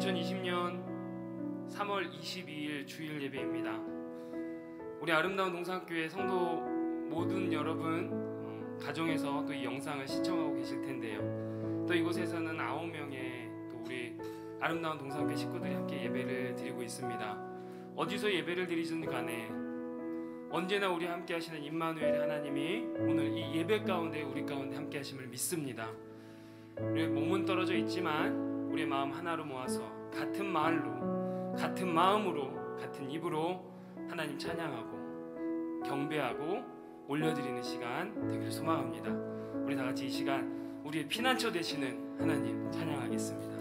2020년 3월 22일 주일 예배입니다. 우리 아름다운 동산교회 성도 모든 여러분 가정에서 또 이 영상을 시청하고 계실 텐데요. 또 이곳에서는 9명의 또 우리 아름다운 동산교회 식구들이 함께 예배를 드리고 있습니다. 어디서 예배를 드리든 간에 언제나 우리 함께 하시는 임마누엘 하나님이 오늘 이 예배 가운데 우리 가운데 함께 하심을 믿습니다. 우리 몸은 떨어져 있지만 우리의 마음 하나로 모아서 같은 말로, 같은 마음으로, 같은 입으로 하나님 찬양하고 경배하고 올려드리는 시간 되기를 소망합니다. 우리 다 같이 이 시간 우리의 피난처 되시는 하나님 찬양하겠습니다.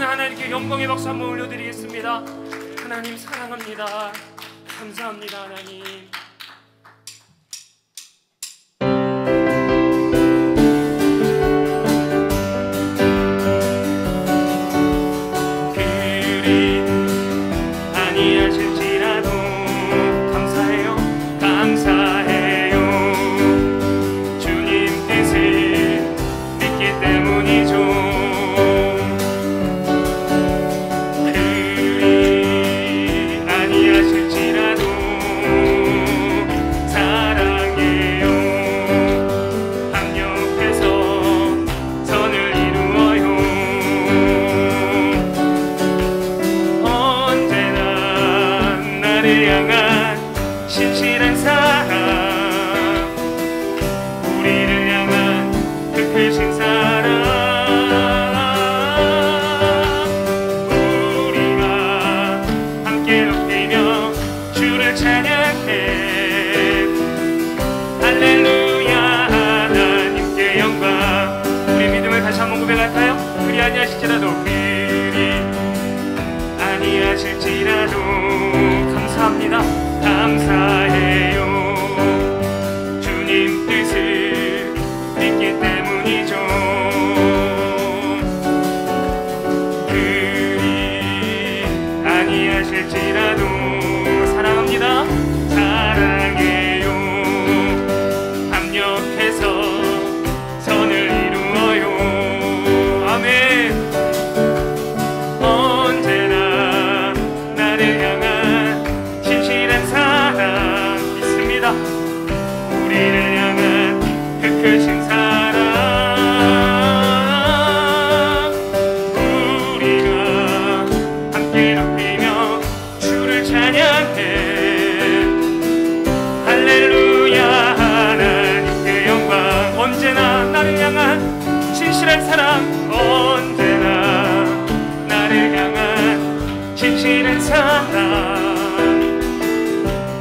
하나님께 영광의 박수 한번 올려드리겠습니다. 하나님 사랑합니다. 감사합니다. 하나님. 아니하실지라도 감사합니다. 감사해요. 주님 뜻을 믿기 때문이죠. 그리 아니하실지라도 사랑합니다. 사랑해요. 합력해서 선을 이루어요. 아멘. 우리를 향한 그 크신 사랑, 우리가 함께 높이며 주를 찬양해. 할렐루야. 하나님께 영광. 언제나 나를 향한 진실한 사랑, 언제나 나를 향한 진실한 사랑,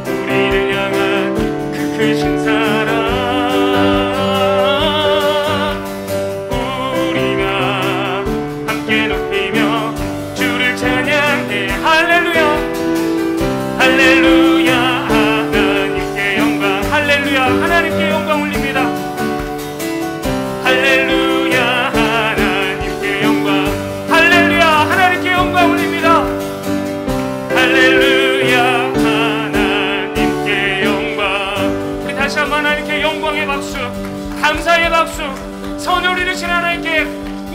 우리를 향한 그 크신 사랑, 우리가 함께 높이며 주를 찬양해. 할렐루야. 할렐루야. 하나님께 영광. 할렐루야. 하나님께 영광 올립니다. 할렐루야. 하나님께 영광. 할렐루야. 하나님께 영광 올립니다. 할렐루야. 하나님께 영광. 우리 다시 한번 하나님께 영광의 박수, 감사의 박수, 선을 이루신 하나님께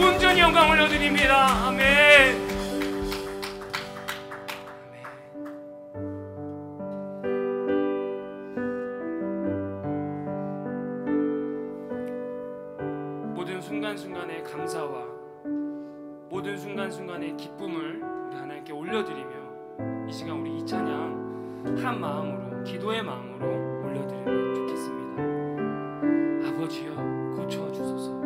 온전히 영광 올려드립니다. 아멘. 모든 순간순간의 감사와 모든 순간순간의 기쁨을 우리 하나님께 올려드리며 이 시간 우리 이 찬양 한 마음으로, 기도의 마음으로 올려드리면 좋겠습니다. 아버지여 고쳐주소서.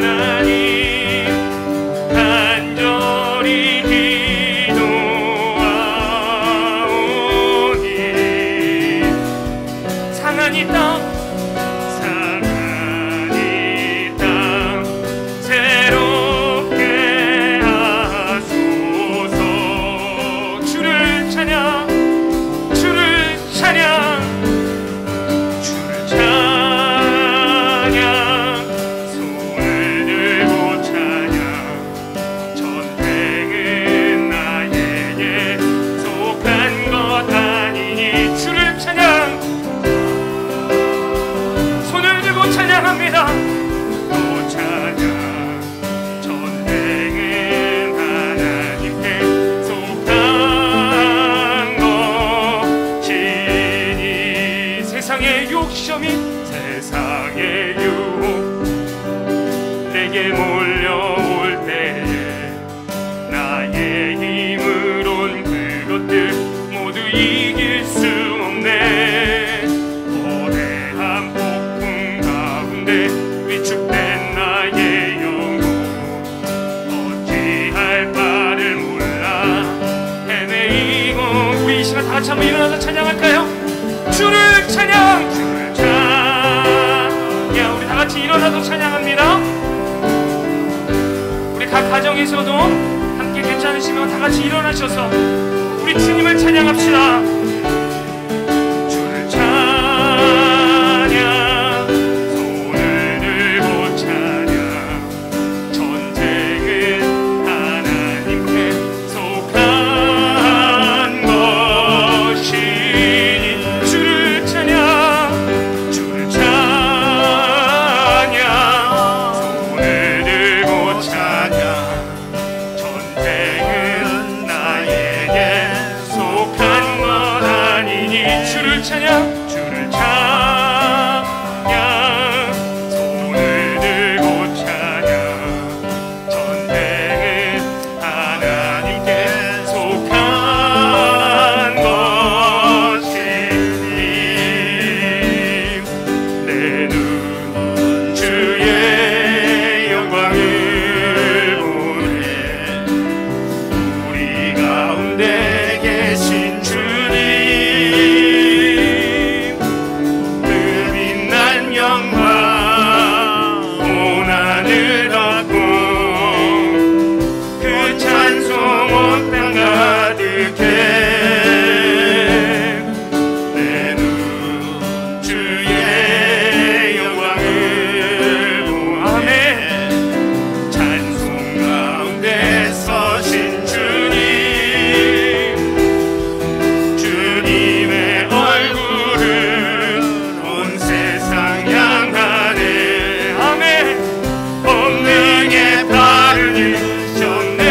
하나님 내게 몰려올 때에 나의 힘으론 그것들 모두 이길 수 없네. 거대한 폭풍 가운데 위축된 나의 영혼 어찌할 바를 몰라 헤매이고. 우리 이 시간 다 같이 한번 일어나서 찬양할까요? 주를 찬양, 주를 찬양. 우리 다 같이 일어나서 찬양합니다. 우리 각 가정에서도 함께 괜찮으시면 다 같이 일어나셔서 우리 주님을 찬양합시다. 주를 찬양, 손을 들고 찬양. 전쟁은 하나님께 속한 것이니 주를 찬양, 주를 찬양. 손을 들고 찬양. 전쟁은 나에게 속한 것 아니니 주를 찬양, 주를 찬양. 손을 들고 찬양. 전쟁은 하나님께 속한 것이니 내 눈 주의 영광을 보네. 우리 가운데 계신 주님 그 빛난 영광 온 하늘 덮고 그 찬송 온 땅 가득해. 내 눈 주의 영광을 보네. 찬송 가운데 서신 주님, 주님의 얼굴은 온 세상 향하네. 아멘. 본능의 발을 이으셨네.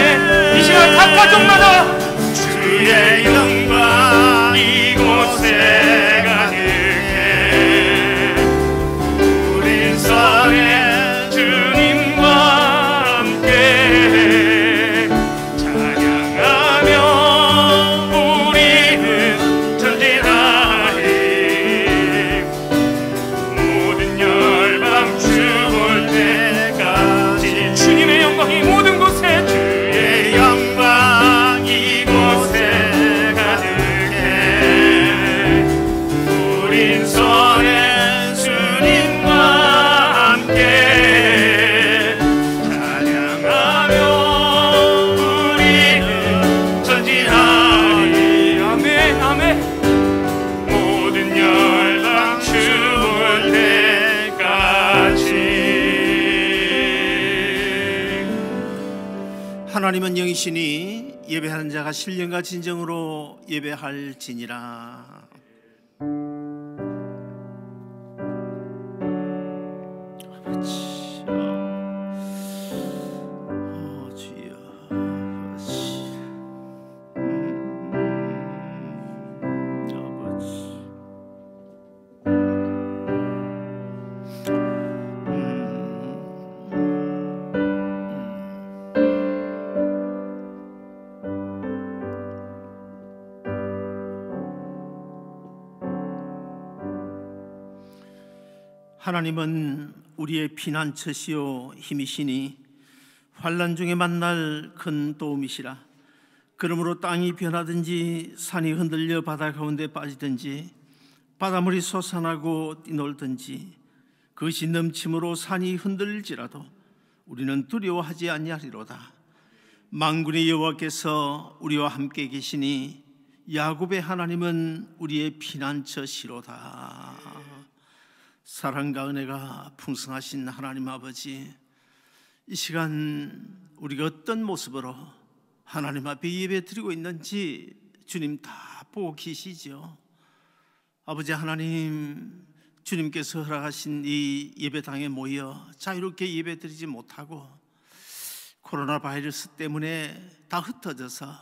이 시간 각 가정마다 주의 영광 이곳에 가득해. 우린 선의 주님과 함께 찬양하며 우리는 전진하리. 모든 열방 죽을 때까지 주님의 영광이 모든 곳에, 주의 영광 이곳에 가득해. 우린 선의 주님과 함께 찬양하며 우리는 전진하리. 아멘, 아멘. 모든 열방 죽을 때까지. 하나님은 영이시니 예배하는 자가 신령과 진정으로 예배할지니라. 주여, 하나님은 우리의 피난처시요 힘이시니 환난 중에 만날 큰 도움이시라. 그러므로 땅이 변하든지 산이 흔들려 바다 가운데 빠지든지 바닷물이 솟아나고 뛰놀든지 그것이 넘침으로 산이 흔들릴지라도 우리는 두려워하지 아니하리로다. 만군의 여호와께서 우리와 함께 계시니 야곱의 하나님은 우리의 피난처시로다. 사랑과 은혜가 풍성하신 하나님 아버지, 이 시간 우리가 어떤 모습으로 하나님 앞에 예배 드리고 있는지 주님 다 보고 계시죠. 아버지 하나님, 주님께서 허락하신 이 예배당에 모여 자유롭게 예배 드리지 못하고 코로나 바이러스 때문에 다 흩어져서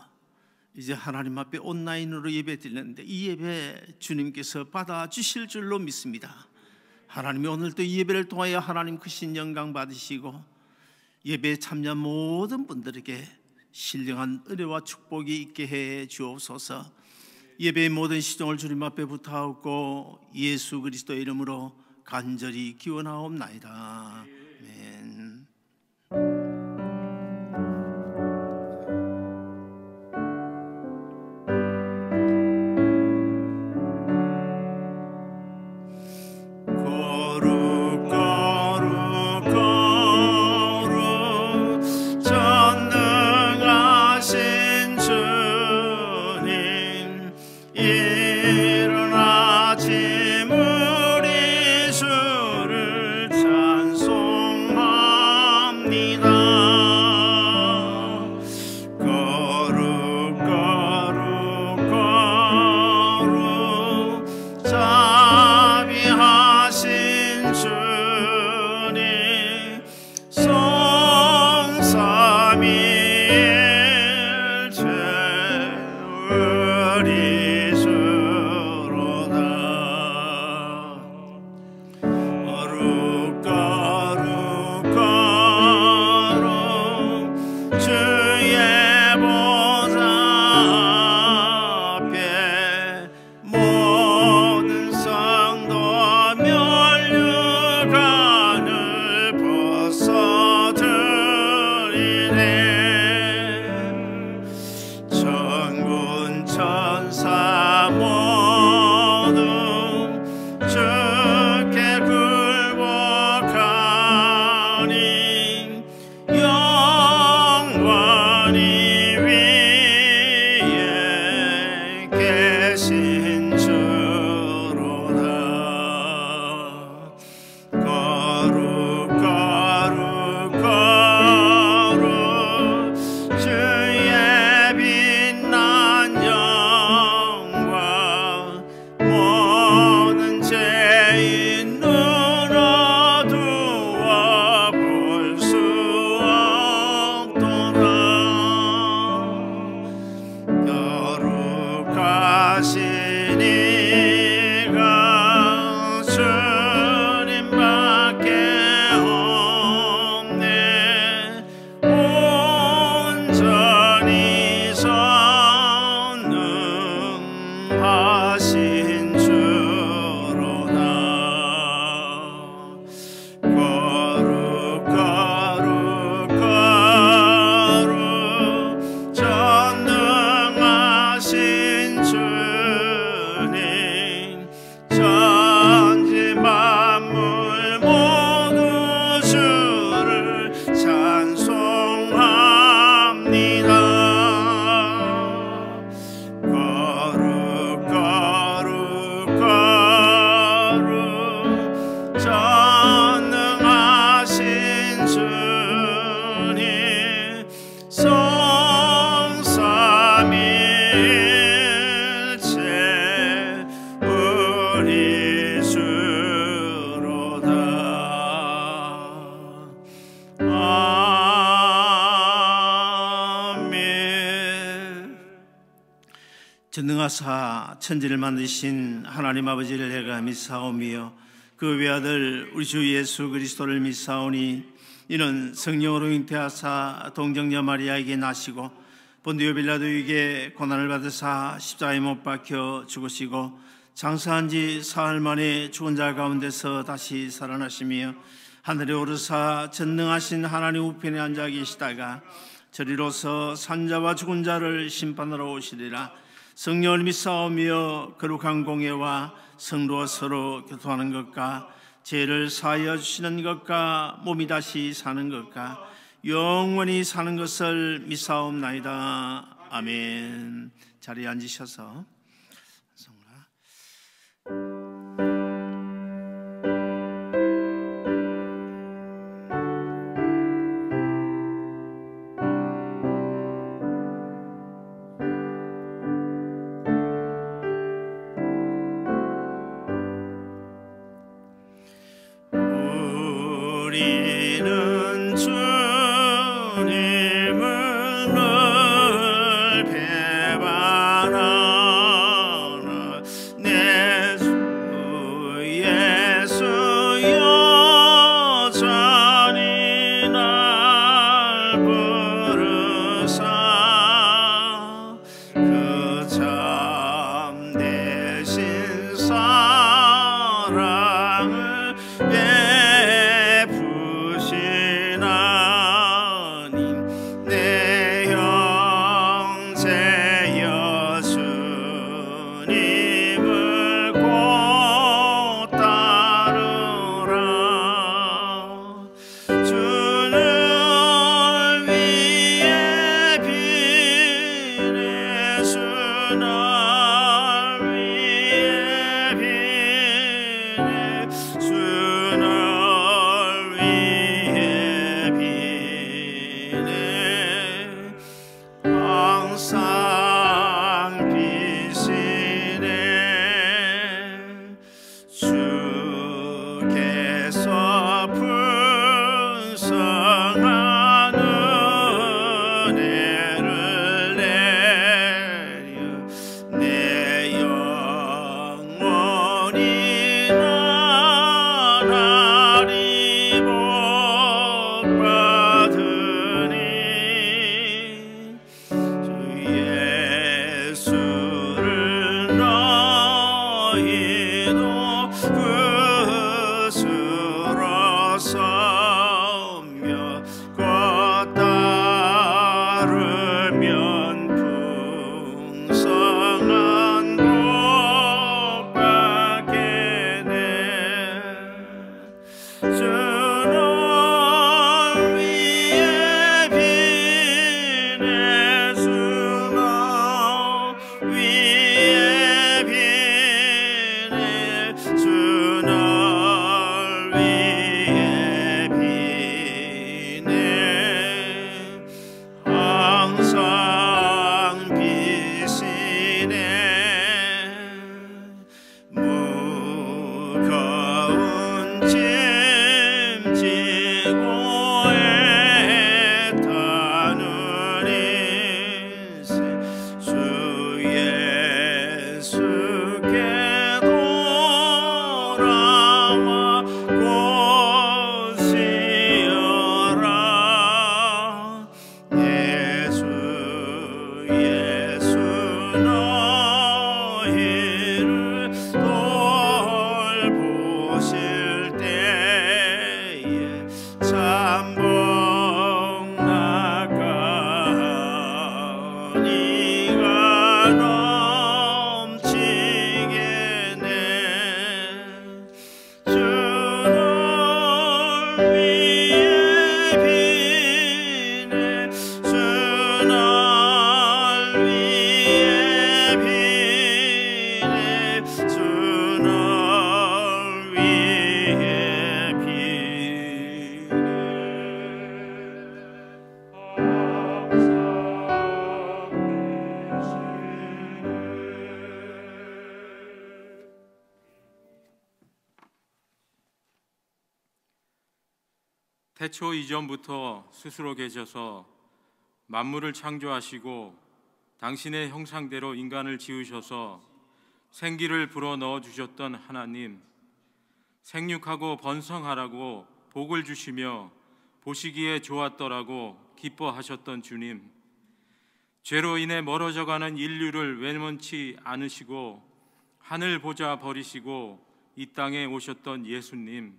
이제 하나님 앞에 온라인으로 예배 드리는데 이 예배 주님께서 받아주실 줄로 믿습니다. 하나님이 오늘도 이 예배를 통하여 하나님 크신 영광 받으시고 예배에 참여한 모든 분들에게 신령한 은혜와 축복이 있게 해 주옵소서. 예배의 모든 시종을 주님 앞에 부탁하고 예수 그리스도의 이름으로 간절히 기원하옵나이다. 아멘. 전능하사 천지를 만드신 하나님 아버지를 내가 믿사오며 그 외아들 우리 주 예수 그리스도를 믿사오니 이는 성령으로 잉태하사 동정녀 마리아에게 나시고 본디오 빌라도에게 고난을 받으사 십자가에 못 박혀 죽으시고 장사한 지 사흘 만에 죽은 자 가운데서 다시 살아나시며 하늘에 오르사 전능하신 하나님 우편에 앉아 계시다가 저리로서 산자와 죽은 자를 심판하러 오시리라. 성령을 믿사오며 거룩한 공예와 성도와 서로 교통하는 것과 죄를 사하여 주시는 것과 몸이 다시 사는 것과 영원히 사는 것을 믿사옵나이다. 아멘. 자리에 앉으셔서 부르사 그 참되신 사랑을 베푸신 하나님 내 형제 예수님을 곧 따르라 주를 위해 비네 주날 위해 비네 주날 위해 비네 항상 비시네 주께서 풍성한 은혜를 내려 내 영원히 나날이 복받으니 주 예수를 너희도 구주로 섬며 곧 따르면 풍성한 복 받게 돼 주를 위해 비네 주날 위해 비네 주날 위해 비네 항상 비시네 무거운 짐 지고 애타는 인생 주 예수께 돌아와 곧 쉬어라 내 주 예수 너희를 돌보실 때에 참복 나가니가 넘치게 내 주를 위해 비네 주날 위해 비네 주날 위해 비네 태초 이전부터 스스로 계셔서 만물을 창조하시고 당신의 형상대로 인간을 지으셔서 생기를 불어넣어 주셨던 하나님, 생육하고 번성하라고 복을 주시며 보시기에 좋았더라고 기뻐하셨던 주님, 죄로 인해 멀어져가는 인류를 외면치 않으시고 하늘 보좌 버리시고 이 땅에 오셨던 예수님,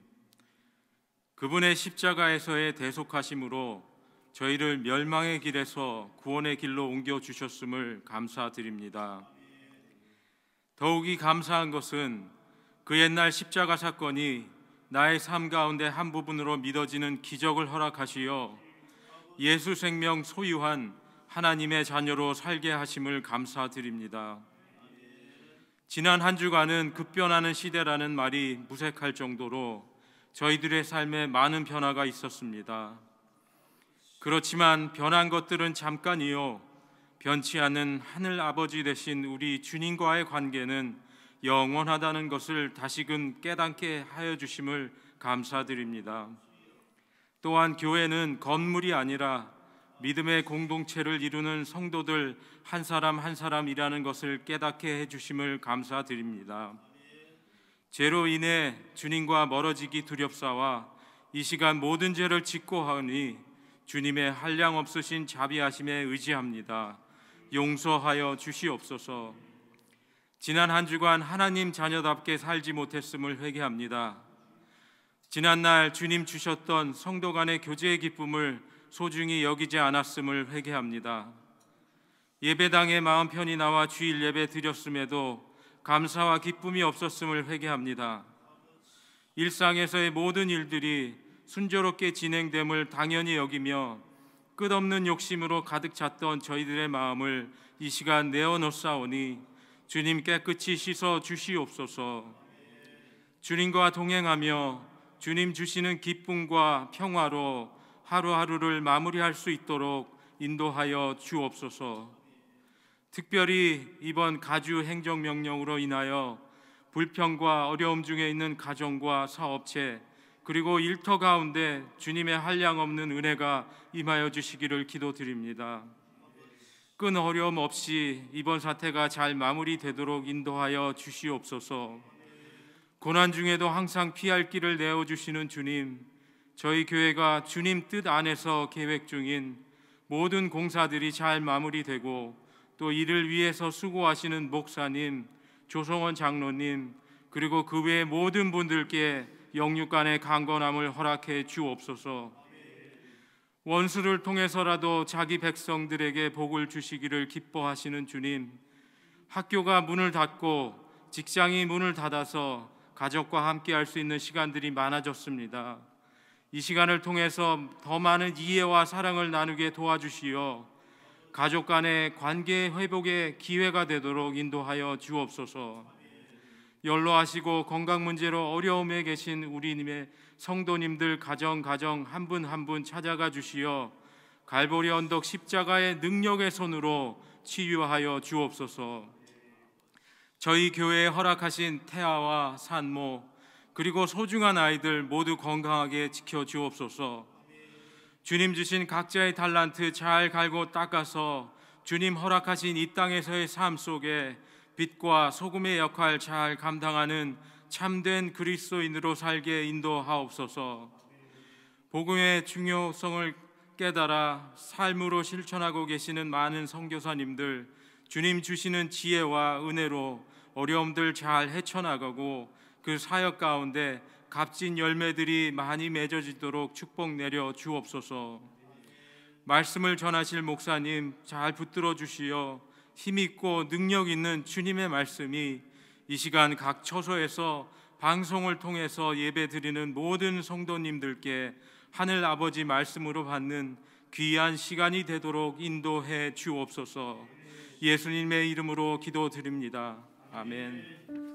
그분의 십자가에서의 대속하심으로 저희를 멸망의 길에서 구원의 길로 옮겨주셨음을 감사드립니다. 더욱이 감사한 것은 그 옛날 십자가 사건이 나의 삶 가운데 한 부분으로 믿어지는 기적을 허락하시어 예수 생명 소유한 하나님의 자녀로 살게 하심을 감사드립니다. 지난 한 주간은 급변하는 시대라는 말이 무색할 정도로 저희들의 삶에 많은 변화가 있었습니다. 그렇지만 변한 것들은 잠깐이요, 변치 않는 하늘 아버지 되신 우리 주님과의 관계는 영원하다는 것을 다시금 깨닫게 하여 주심을 감사드립니다. 또한 교회는 건물이 아니라 믿음의 공동체를 이루는 성도들 한 사람 한 사람이라는 것을 깨닫게 해주심을 감사드립니다. 죄로 인해 주님과 멀어지기 두렵사와 이 시간 모든 죄를 짓고 하니 주님의 한량 없으신 자비하심에 의지합니다. 용서하여 주시옵소서. 지난 한 주간 하나님 자녀답게 살지 못했음을 회개합니다. 지난날 주님 주셨던 성도 간의 교제의 기쁨을 소중히 여기지 않았음을 회개합니다. 예배당에 마음 편히 나와 주일 예배 드렸음에도 감사와 기쁨이 없었음을 회개합니다. 일상에서의 모든 일들이 순조롭게 진행됨을 당연히 여기며 끝없는 욕심으로 가득 찼던 저희들의 마음을 이 시간 내어놓사오니 주님 깨끗이 씻어 주시옵소서. 주님과 동행하며 주님 주시는 기쁨과 평화로 하루하루를 마무리할 수 있도록 인도하여 주옵소서. 특별히 이번 가주 행정명령으로 인하여 불평과 어려움 중에 있는 가정과 사업체 그리고 일터 가운데 주님의 한량없는 은혜가 임하여 주시기를 기도드립니다. 큰 어려움 없이 이번 사태가 잘 마무리되도록 인도하여 주시옵소서. 고난 중에도 항상 피할 길을 내어주시는 주님, 저희 교회가 주님 뜻 안에서 계획 중인 모든 공사들이 잘 마무리되고 또 이를 위해서 수고하시는 목사님, 조성원 장로님 그리고 그 외의 모든 분들께 영육간의 강건함을 허락해 주옵소서. 원수를 통해서라도 자기 백성들에게 복을 주시기를 기뻐하시는 주님, 학교가 문을 닫고 직장이 문을 닫아서 가족과 함께 할 수 있는 시간들이 많아졌습니다. 이 시간을 통해서 더 많은 이해와 사랑을 나누게 도와주시어 가족 간의 관계 회복의 기회가 되도록 인도하여 주옵소서. 연로하시고 건강 문제로 어려움에 계신 우리님의 성도님들 가정 한 분 한 분 찾아가 주시어 갈보리 언덕 십자가의 능력의 손으로 치유하여 주옵소서. 저희 교회에 허락하신 태아와 산모 그리고 소중한 아이들 모두 건강하게 지켜 주옵소서. 주님 주신 각자의 달란트 잘 갈고 닦아서 주님 허락하신 이 땅에서의 삶 속에 빛과 소금의 역할 잘 감당하는 참된 그리스도인으로 살게 인도하옵소서. 복음의 중요성을 깨달아 삶으로 실천하고 계시는 많은 선교사님들, 주님 주시는 지혜와 은혜로 어려움들 잘 헤쳐나가고 그 사역 가운데 값진 열매들이 많이 맺어지도록 축복 내려 주옵소서. 말씀을 전하실 목사님 잘 붙들어 주시어 힘있고 능력 있는 주님의 말씀이 이 시간 각 처소에서 방송을 통해서 예배드리는 모든 성도님들께 하늘 아버지 말씀으로 받는 귀한 시간이 되도록 인도해 주옵소서. 예수님의 이름으로 기도드립니다. 아멘.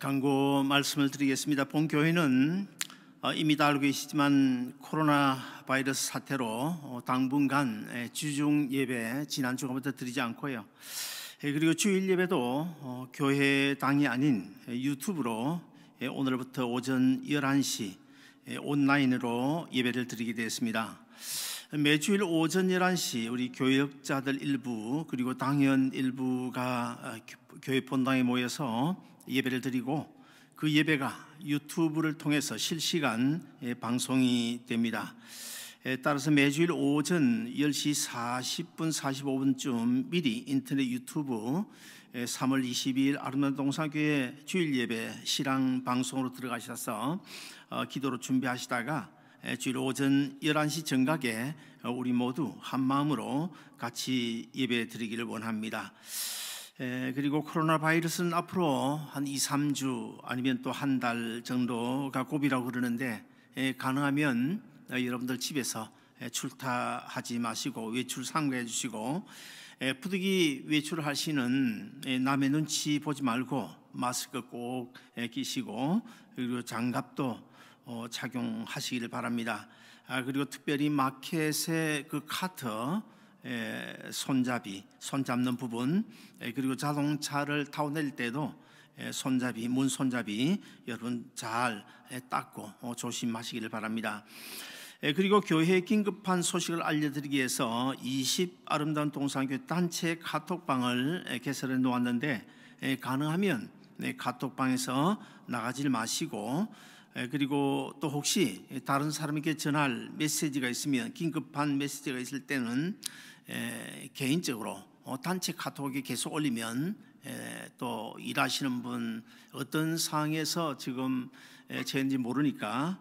강구 말씀을 드리겠습니다. 본교회는 이미 다 알고 계시지만 코로나 바이러스 사태로 당분간 주중 예배 지난 주간부터 드리지 않고요. 그리고 주일 예배도 교회당이 아닌 유튜브로 오늘부터 오전 11시 온라인으로 예배를 드리게 되었습니다. 매주일 오전 11시 우리 교역자들 일부 그리고 당연 일부가 교회 본당에 모여서 예배를 드리고 그 예배가 유튜브를 통해서 실시간 방송이 됩니다. 따라서 매주일 오전 10시 40분 45분쯤 미리 인터넷 유튜브 3월 22일 아름다운 동산교회 주일 예배 실황 방송으로 들어가셔서 기도로 준비하시다가 주일 오전 11시 정각에 우리 모두 한 마음으로 같이 예배 드리기를 원합니다. 그리고 코로나 바이러스는 앞으로 한 2, 3주 아니면 또 한 달 정도가 고비라고 그러는데 가능하면 여러분들 집에서 출타하지 마시고 외출 삼가해 주시고 부득이 외출하시는 남의 눈치 보지 말고 마스크 꼭 끼시고 그리고 장갑도 착용하시기를 바랍니다. 그리고 특별히 마켓의 그 카트 손잡이, 손잡는 부분 그리고 자동차를 타고 내릴 때도 손잡이, 문 손잡이 여러분 잘 닦고 조심하시기를 바랍니다. 그리고 교회에 긴급한 소식을 알려드리기 위해서 20 아름다운 동산교회 단체 카톡방을 개설해 놓았는데, 가능하면 카톡방에서 나가질 마시고, 그리고 또 혹시 다른 사람에게 전할 메시지가 있으면, 긴급한 메시지가 있을 때는 개인적으로 단체 카톡에 계속 올리면 또 일하시는 분 어떤 상황에서 지금 처했는지 모르니까,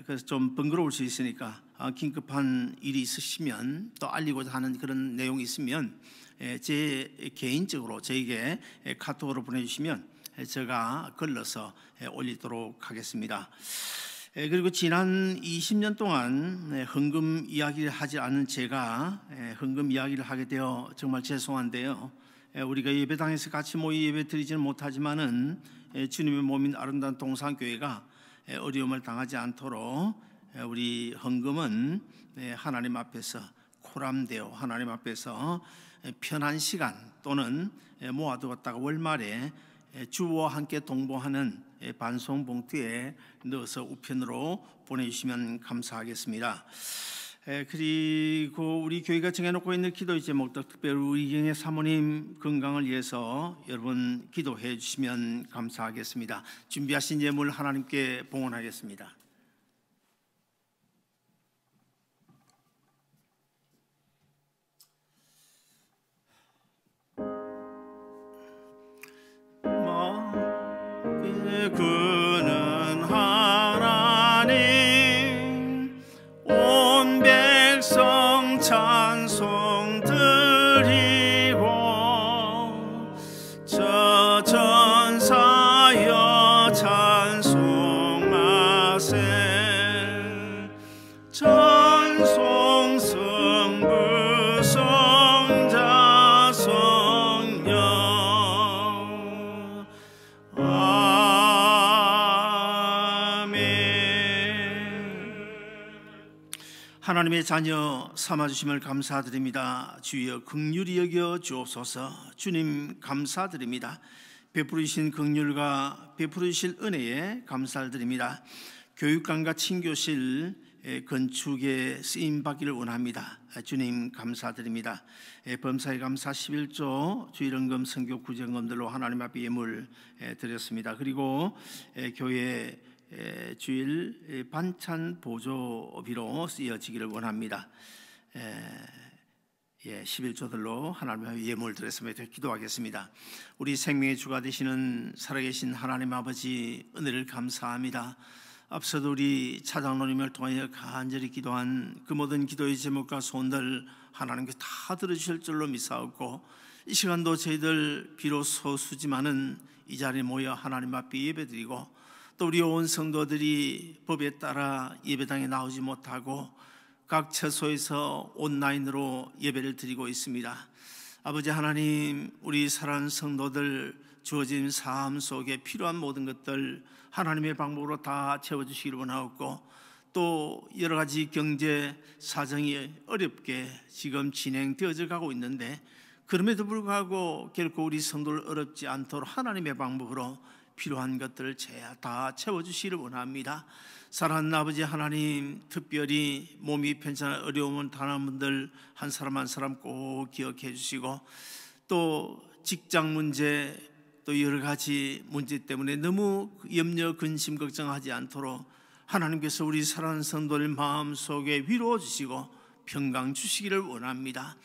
그래서 좀 번거로울 수 있으니까 긴급한 일이 있으시면, 또 알리고자 하는 그런 내용이 있으면 제 개인적으로 저에게 카톡으로 보내주시면 제가 걸러서 올리도록 하겠습니다. 그리고 지난 20년 동안 헌금 이야기를 하지 않은 제가 헌금 이야기를 하게 되어 정말 죄송한데요, 우리가 예배당에서 같이 모여 예배 드리지는 못하지만은 주님의 몸인 아름다운 동산교회가 어려움을 당하지 않도록 우리 헌금은 하나님 앞에서 코람되어 하나님 앞에서 편한 시간 또는 모아두었다가 월말에 주와 함께 동봉하는 반송 봉투에 넣어서 우편으로 보내주시면 감사하겠습니다. 그리고 우리 교회가 정해놓고 있는 기도의 제목도 특별히 우리 경의 사모님 건강을 위해서 여러분 기도해 주시면 감사하겠습니다. 준비하신 예물 하나님께 봉헌하겠습니다. 그는 하나님 온 백성 찬송 드리고 저 전사여 찬송하세 찬송 성부 성자 성령 하나님의 자녀 삼아주심을 감사드립니다. 주여 긍휼히 여겨 주옵소서. 주님 감사드립니다. 베풀으신 긍휼과 베풀으실 은혜에 감사를 드립니다. 교육관과 친교실 건축에 쓰임받기를 원합니다. 주님 감사드립니다. 범사에 감사 11조 주일헌금 선교 구제금들로 하나님 앞에 예물 드렸습니다. 그리고 교회 주일 반찬 보조비로 쓰여지기를 원합니다. 11조들로 하나님 앞에 예물 드렸습니다. 기도하겠습니다. 우리 생명의 주가 되시는 살아계신 하나님 아버지, 은혜를 감사합니다. 앞서도 우리 차장로님을 통하여 간절히 기도한 그 모든 기도의 제목과 소원들 하나님께 다 들어주실 줄로 믿사옵고, 이 시간도 저희들 비록 소수지만은 이 자리에 모여 하나님 앞에 예배드리고, 또 우리 온 성도들이 법에 따라 예배당에 나오지 못하고 각 처소에서 온라인으로 예배를 드리고 있습니다. 아버지 하나님, 우리 사랑하는 성도들 주어진 삶 속에 필요한 모든 것들 하나님의 방법으로 다 채워주시기를 원하옵고, 또 여러 가지 경제 사정이 어렵게 지금 진행되어져 가고 있는데, 그럼에도 불구하고 결코 우리 성도를 어렵지 않도록 하나님의 방법으로 필요한 것들을 다 채워주시기를 원합니다. 사랑하는 아버지 하나님, 특별히 몸이 편찮아 어려움을 당하는 분들 한 사람 한 사람 꼭 기억해 주시고, 또 직장 문제, 또 여러 가지 문제 때문에 너무 염려, 근심, 걱정하지 않도록 하나님께서 우리 사랑하는 성도들 마음속에 위로 주시고 평강 주시기를 원합니다.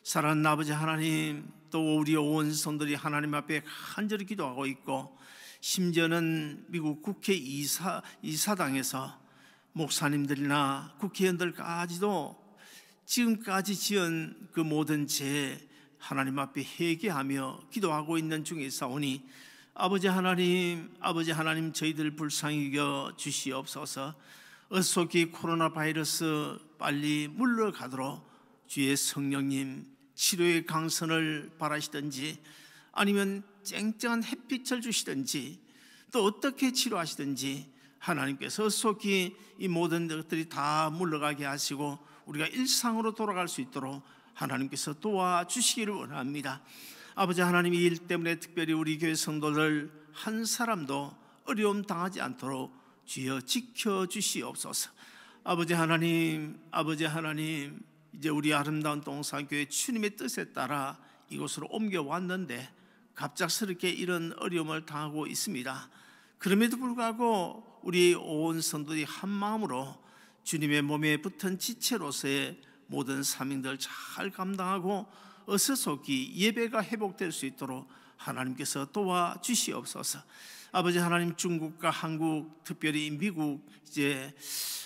사랑하는 아버지 하나님, 또 우리 온 성도들이 하나님 앞에 간절히 기도하고 있고, 심지어는 미국 국회 이사당에서 목사님들이나 국회의원들까지도 지금까지 지은 그 모든 죄 하나님 앞에 회개하며 기도하고 있는 중에 있사오니, 아버지 하나님 저희들 불쌍히 여겨 주시옵소서. 어속히 코로나 바이러스 빨리 물러가도록 주의 성령님 치료의 강선을 바라시든지, 아니면 쨍쨍한 햇빛을 주시든지, 또 어떻게 치료하시든지 하나님께서 속히 이 모든 것들이 다 물러가게 하시고 우리가 일상으로 돌아갈 수 있도록 하나님께서 도와주시기를 원합니다. 아버지 하나님, 이 일 때문에 특별히 우리 교회 성도들 한 사람도 어려움 당하지 않도록 주여 지켜주시옵소서. 아버지 하나님, 이제 우리 아름다운 동산교회 주님의 뜻에 따라 이곳으로 옮겨왔는데 갑작스럽게 이런 어려움을 당하고 있습니다. 그럼에도 불구하고 우리 온 성도들이 한 마음으로 주님의 몸에 붙은 지체로서의 모든 사명들을 잘 감당하고 어서속히 예배가 회복될 수 있도록 하나님께서 도와주시옵소서. 아버지 하나님, 중국과 한국, 특별히 미국 이제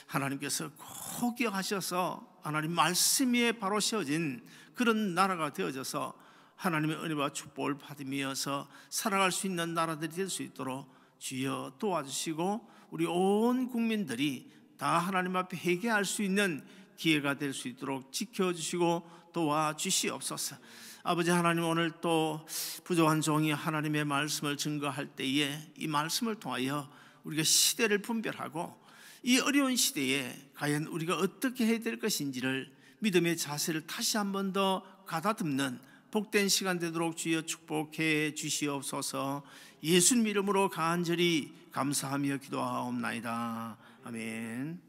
하나님께서 꼭 기억하셔서 하나님 말씀 위에 바로 세워진 그런 나라가 되어져서 하나님의 은혜와 축복을 받으면서 살아갈 수 있는 나라들이 될 수 있도록 주여 도와주시고 우리 온 국민들이 다 하나님 앞에 회개할 수 있는 기회가 될 수 있도록 지켜주시고 도와주시옵소서. 아버지 하나님, 오늘 또 부족한 종이 하나님의 말씀을 증거할 때에 이 말씀을 통하여 우리가 시대를 분별하고 이 어려운 시대에 과연 우리가 어떻게 해야 될 것인지를 믿음의 자세를 다시 한 번 더 가다듬는 복된 시간 되도록 주여 축복해 주시옵소서. 예수님 이름으로 간절히 감사하며 기도하옵나이다. 아멘.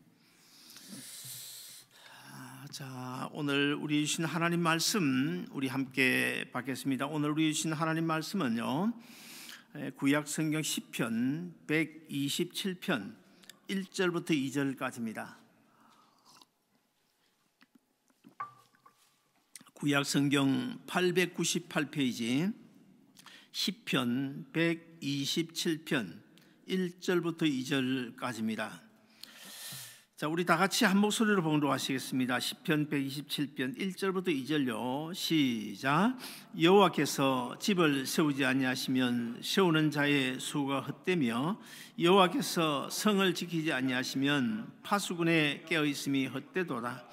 자, 오늘 우리 주신 하나님 말씀 우리 함께 받겠습니다. 오늘 우리 주신 하나님 말씀은요, 구약 성경 시편 127편 1절부터 2절까지입니다. 구약 성경 898페이지 시편 127편 1절부터 2절까지입니다. 자, 우리 다 같이 한 목소리로 봉독하시겠습니다. 시편 127편 1절부터 2절요. 시작. 여호와께서 집을 세우지 아니하시면 세우는 자의 수고가 헛되며 여호와께서 성을 지키지 아니하시면 파수꾼의 깨어있음이 헛되도다.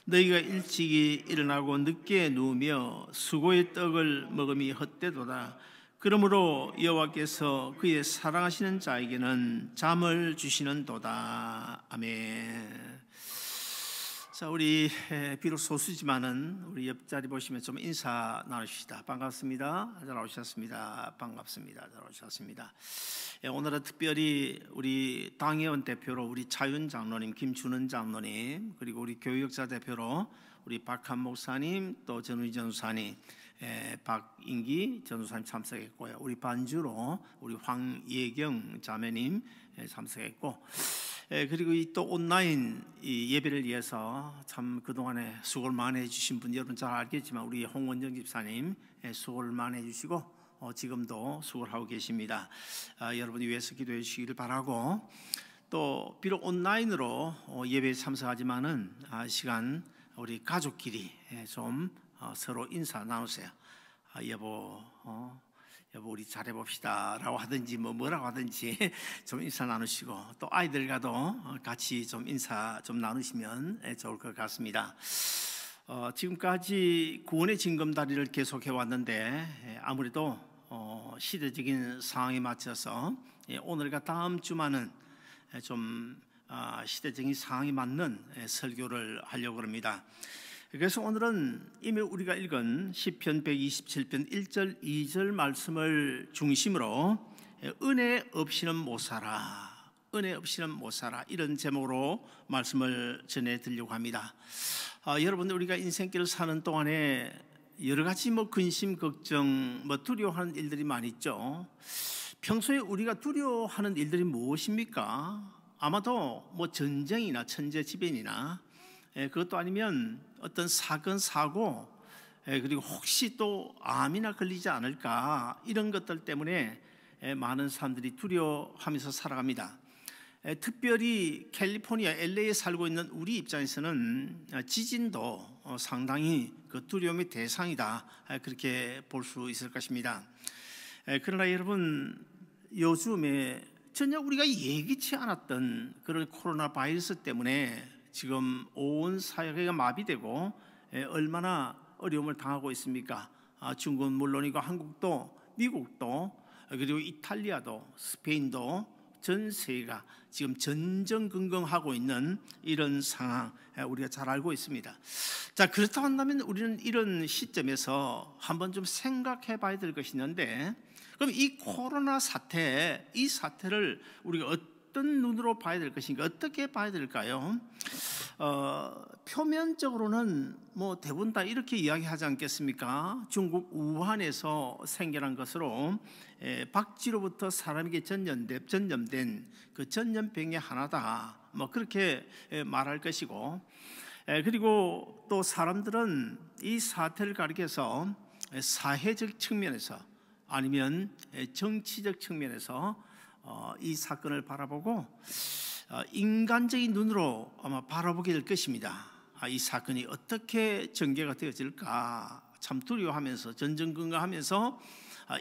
너희가 일찍이 일어나고 늦게 누우며 수고의 떡을 먹음이 헛되도다. 그러므로 여호와께서 그의 사랑하시는 자에게는 잠을 주시는도다. 아멘. 자, 우리 비록 소수지만은 우리 옆자리 보시면 좀 인사 나누시다. 반갑습니다. 잘 오셨습니다. 반갑습니다. 잘 오셨습니다. 오늘은 특별히 우리 당회원 대표로 우리 차윤 장로님, 김준은 장로님, 그리고 우리 교육자 대표로 우리 박한 목사님, 또 전우희 전우사님, 박인기 전우사님 참석했고요. 우리 반주로 우리 황예경 자매님 참석했고, 그리고 이 또 온라인 이 예배를 위해서 참 그동안에 수고를 많이 해주신 분 여러분 잘 알겠지만 우리 홍원정 집사님 수고를 많이 해주시고 지금도 수고를 하고 계십니다. 여러분이 위해서 기도해 주시기를 바라고, 또 비록 온라인으로 예배에 참석하지만은 시간 우리 가족끼리 좀 서로 인사 나누세요. 여보 우리 잘해봅시다 라고 하든지 뭐라고 하든지 좀 인사 나누시고, 또 아이들과도 같이 좀 인사 좀 나누시면 좋을 것 같습니다. 지금까지 구원의 징검다리를 계속해 왔는데 아무래도 시대적인 상황에 맞춰서 오늘과 다음 주만은 좀 시대적인 상황에 맞는 설교를 하려고 합니다. 그래서 오늘은 이미 우리가 읽은 시편 127편 1절 2절 말씀을 중심으로 은혜 없이는 못 살아, 은혜 없이는 못 살아, 이런 제목으로 말씀을 전해드리려고 합니다. 여러분들, 우리가 인생길을 사는 동안에 여러 가지 근심, 걱정, 두려워하는 일들이 많이 있죠. 평소에 우리가 두려워하는 일들이 무엇입니까? 아마도 전쟁이나 천재지변이나 그것도 아니면 어떤 사건, 사고, 그리고 혹시 또 암이나 걸리지 않을까, 이런 것들 때문에 많은 사람들이 두려워하면서 살아갑니다. 특별히 캘리포니아 LA에 살고 있는 우리 입장에서는 지진도 상당히 그 두려움의 대상이다, 그렇게 볼 수 있을 것입니다. 그러나 여러분, 요즘에 전혀 우리가 예기치 않았던 그런 코로나 바이러스 때문에 지금 온 사회가 마비되고 얼마나 어려움을 당하고 있습니까? 중국은 물론이고 한국도, 미국도, 그리고 이탈리아도, 스페인도, 전 세계가 지금 전전긍긍하고 있는 이런 상황 우리가 잘 알고 있습니다. 자, 그렇다 한다면 우리는 이런 시점에서 한번 좀 생각해 봐야 될 것이 있는데, 그럼 이 코로나 사태, 이 사태를 우리가 어떤 눈으로 봐야 될 것인가, 어떻게 봐야 될까요? 표면적으로는 뭐 대부분 다 이렇게 이야기하지 않겠습니까? 중국 우한에서 생겨난 것으로 박쥐로부터 사람에게 전염된 그 전염병의 하나다, 뭐 그렇게 말할 것이고, 그리고 또 사람들은 이 사태를 가리켜서 사회적 측면에서 아니면 정치적 측면에서 이 사건을 바라보고 인간적인 눈으로 아마 바라보게 될 것입니다. 이 사건이 어떻게 전개가 되어질까 참 두려워하면서 전전긍긍하면서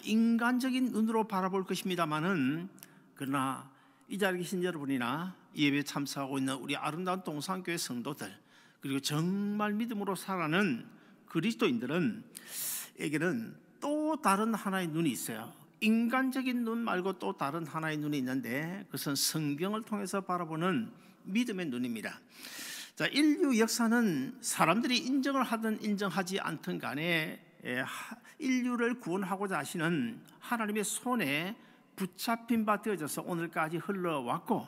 인간적인 눈으로 바라볼 것입니다마는, 그러나 이 자리에 계신 여러분이나 예배에 참석하고 있는 우리 아름다운 동산교회 성도들, 그리고 정말 믿음으로 살아가는 그리스도인들은 에게는 또 다른 하나의 눈이 있어요. 인간적인 눈 말고 또 다른 하나의 눈이 있는데, 그것은 성경을 통해서 바라보는 믿음의 눈입니다. 자, 인류 역사는 사람들이 인정을 하든 인정하지 않든 간에 인류를 구원하고자 하시는 하나님의 손에 붙잡힌 바 되어져서 오늘까지 흘러왔고,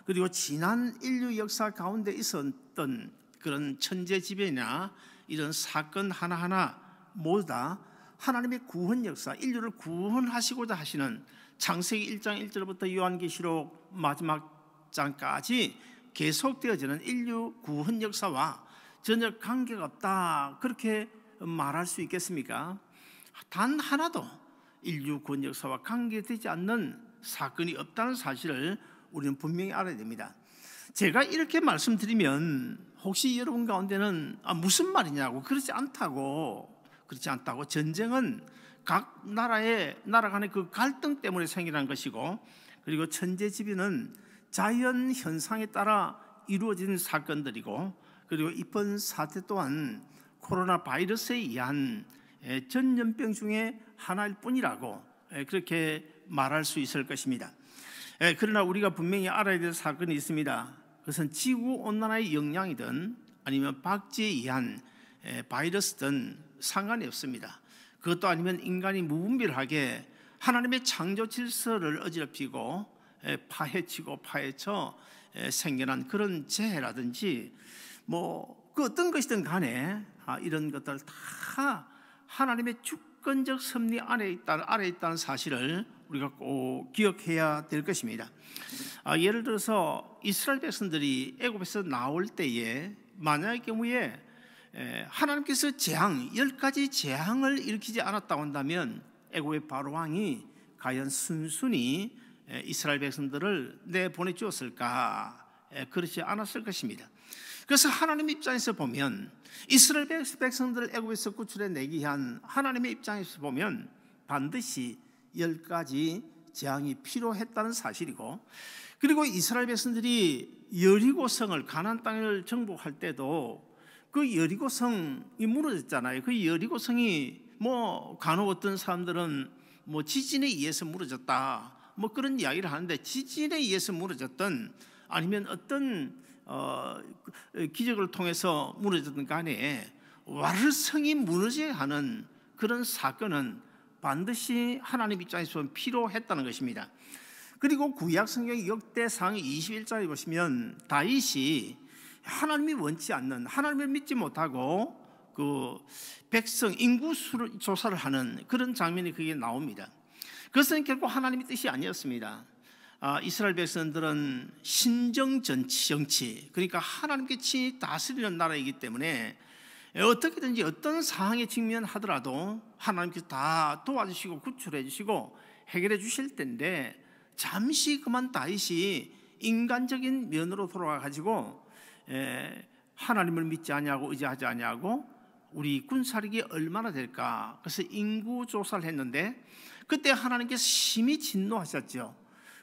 그리고 지난 인류 역사 가운데 있었던 그런 천재지변이나 이런 사건 하나하나 모두 다 하나님의 구원 역사, 인류를 구원하시고자 하시는 창세기 1장 1절부터 요한계시록 마지막 장까지 계속되어지는 인류 구원 역사와 전혀 관계가 없다, 그렇게 말할 수 있겠습니까? 단 하나도 인류 구원 역사와 관계되지 않는 사건이 없다는 사실을 우리는 분명히 알아야 됩니다. 제가 이렇게 말씀드리면 혹시 여러분 가운데는 무슨 말이냐고, 그렇지 않다고, 전쟁은 각 나라 간의 그 갈등 때문에 생기는 것이고, 그리고 천재지변은 자연 현상에 따라 이루어진 사건들이고, 그리고 이번 사태 또한 코로나 바이러스에 의한 전염병 중에 하나일 뿐이라고 그렇게 말할 수 있을 것입니다. 그러나 우리가 분명히 알아야 될 사건이 있습니다. 그것은 지구온난화의 영향이든 아니면 박쥐에 의한 바이러스든 상관이 없습니다. 그것도 아니면 인간이 무분별하게 하나님의 창조 질서를 어지럽히고 파헤쳐 생겨난 그런 재해라든지 그 어떤 것이든 간에 이런 것들 다 하나님의 주권적 섭리 아래 있다는 사실을 우리가 꼭 기억해야 될 것입니다. 예를 들어서 이스라엘 백성들이 애굽에서 나올 때에 만약의 경우에 하나님께서 10가지 재앙을 일으키지 않았다고 한다면 애굽의 바로 왕이 과연 순순히 이스라엘 백성들을 내보내 주었을까? 그렇지 않았을 것입니다. 그래서 하나님 입장에서 보면 이스라엘 백성들을 애굽에서 구출해내기 위한 하나님의 입장에서 보면 반드시 10가지 재앙이 필요했다는 사실이고, 그리고 이스라엘 백성들이 여리고성을 가나안 땅을 정복할 때도 그 여리고성이 무너졌잖아요. 그 여리고성이 간혹 어떤 사람들은 지진에 의해서 무너졌다, 그런 이야기를 하는데, 지진에 의해서 무너졌던 아니면 어떤 기적을 통해서 무너졌던 간에 와르성이 무너져야 하는 그런 사건은 반드시 하나님 입장에서 보면 필요했다는 것입니다. 그리고 구약 성경 역대상 21장에 보시면 다윗이 하나님이 원치 않는, 하나님을 믿지 못하고 그 백성 인구 조사를 하는 그런 장면이 그게 나옵니다. 그것은 결국 하나님의 뜻이 아니었습니다. 이스라엘 백성들은 신정정치, 그러니까 하나님께 친히 다스리는 나라이기 때문에 어떻게든지 어떤 상황에 직면하더라도 하나님께서 다 도와주시고 구출해 주시고 해결해 주실 텐데, 잠시 그만 다윗이 인간적인 면으로 돌아가 가지고 하나님을 믿지 아니하고 의지하지 아니하고 우리 군사력이 얼마나 될까, 그래서 인구 조사를 했는데 그때 하나님께서 심히 진노하셨죠.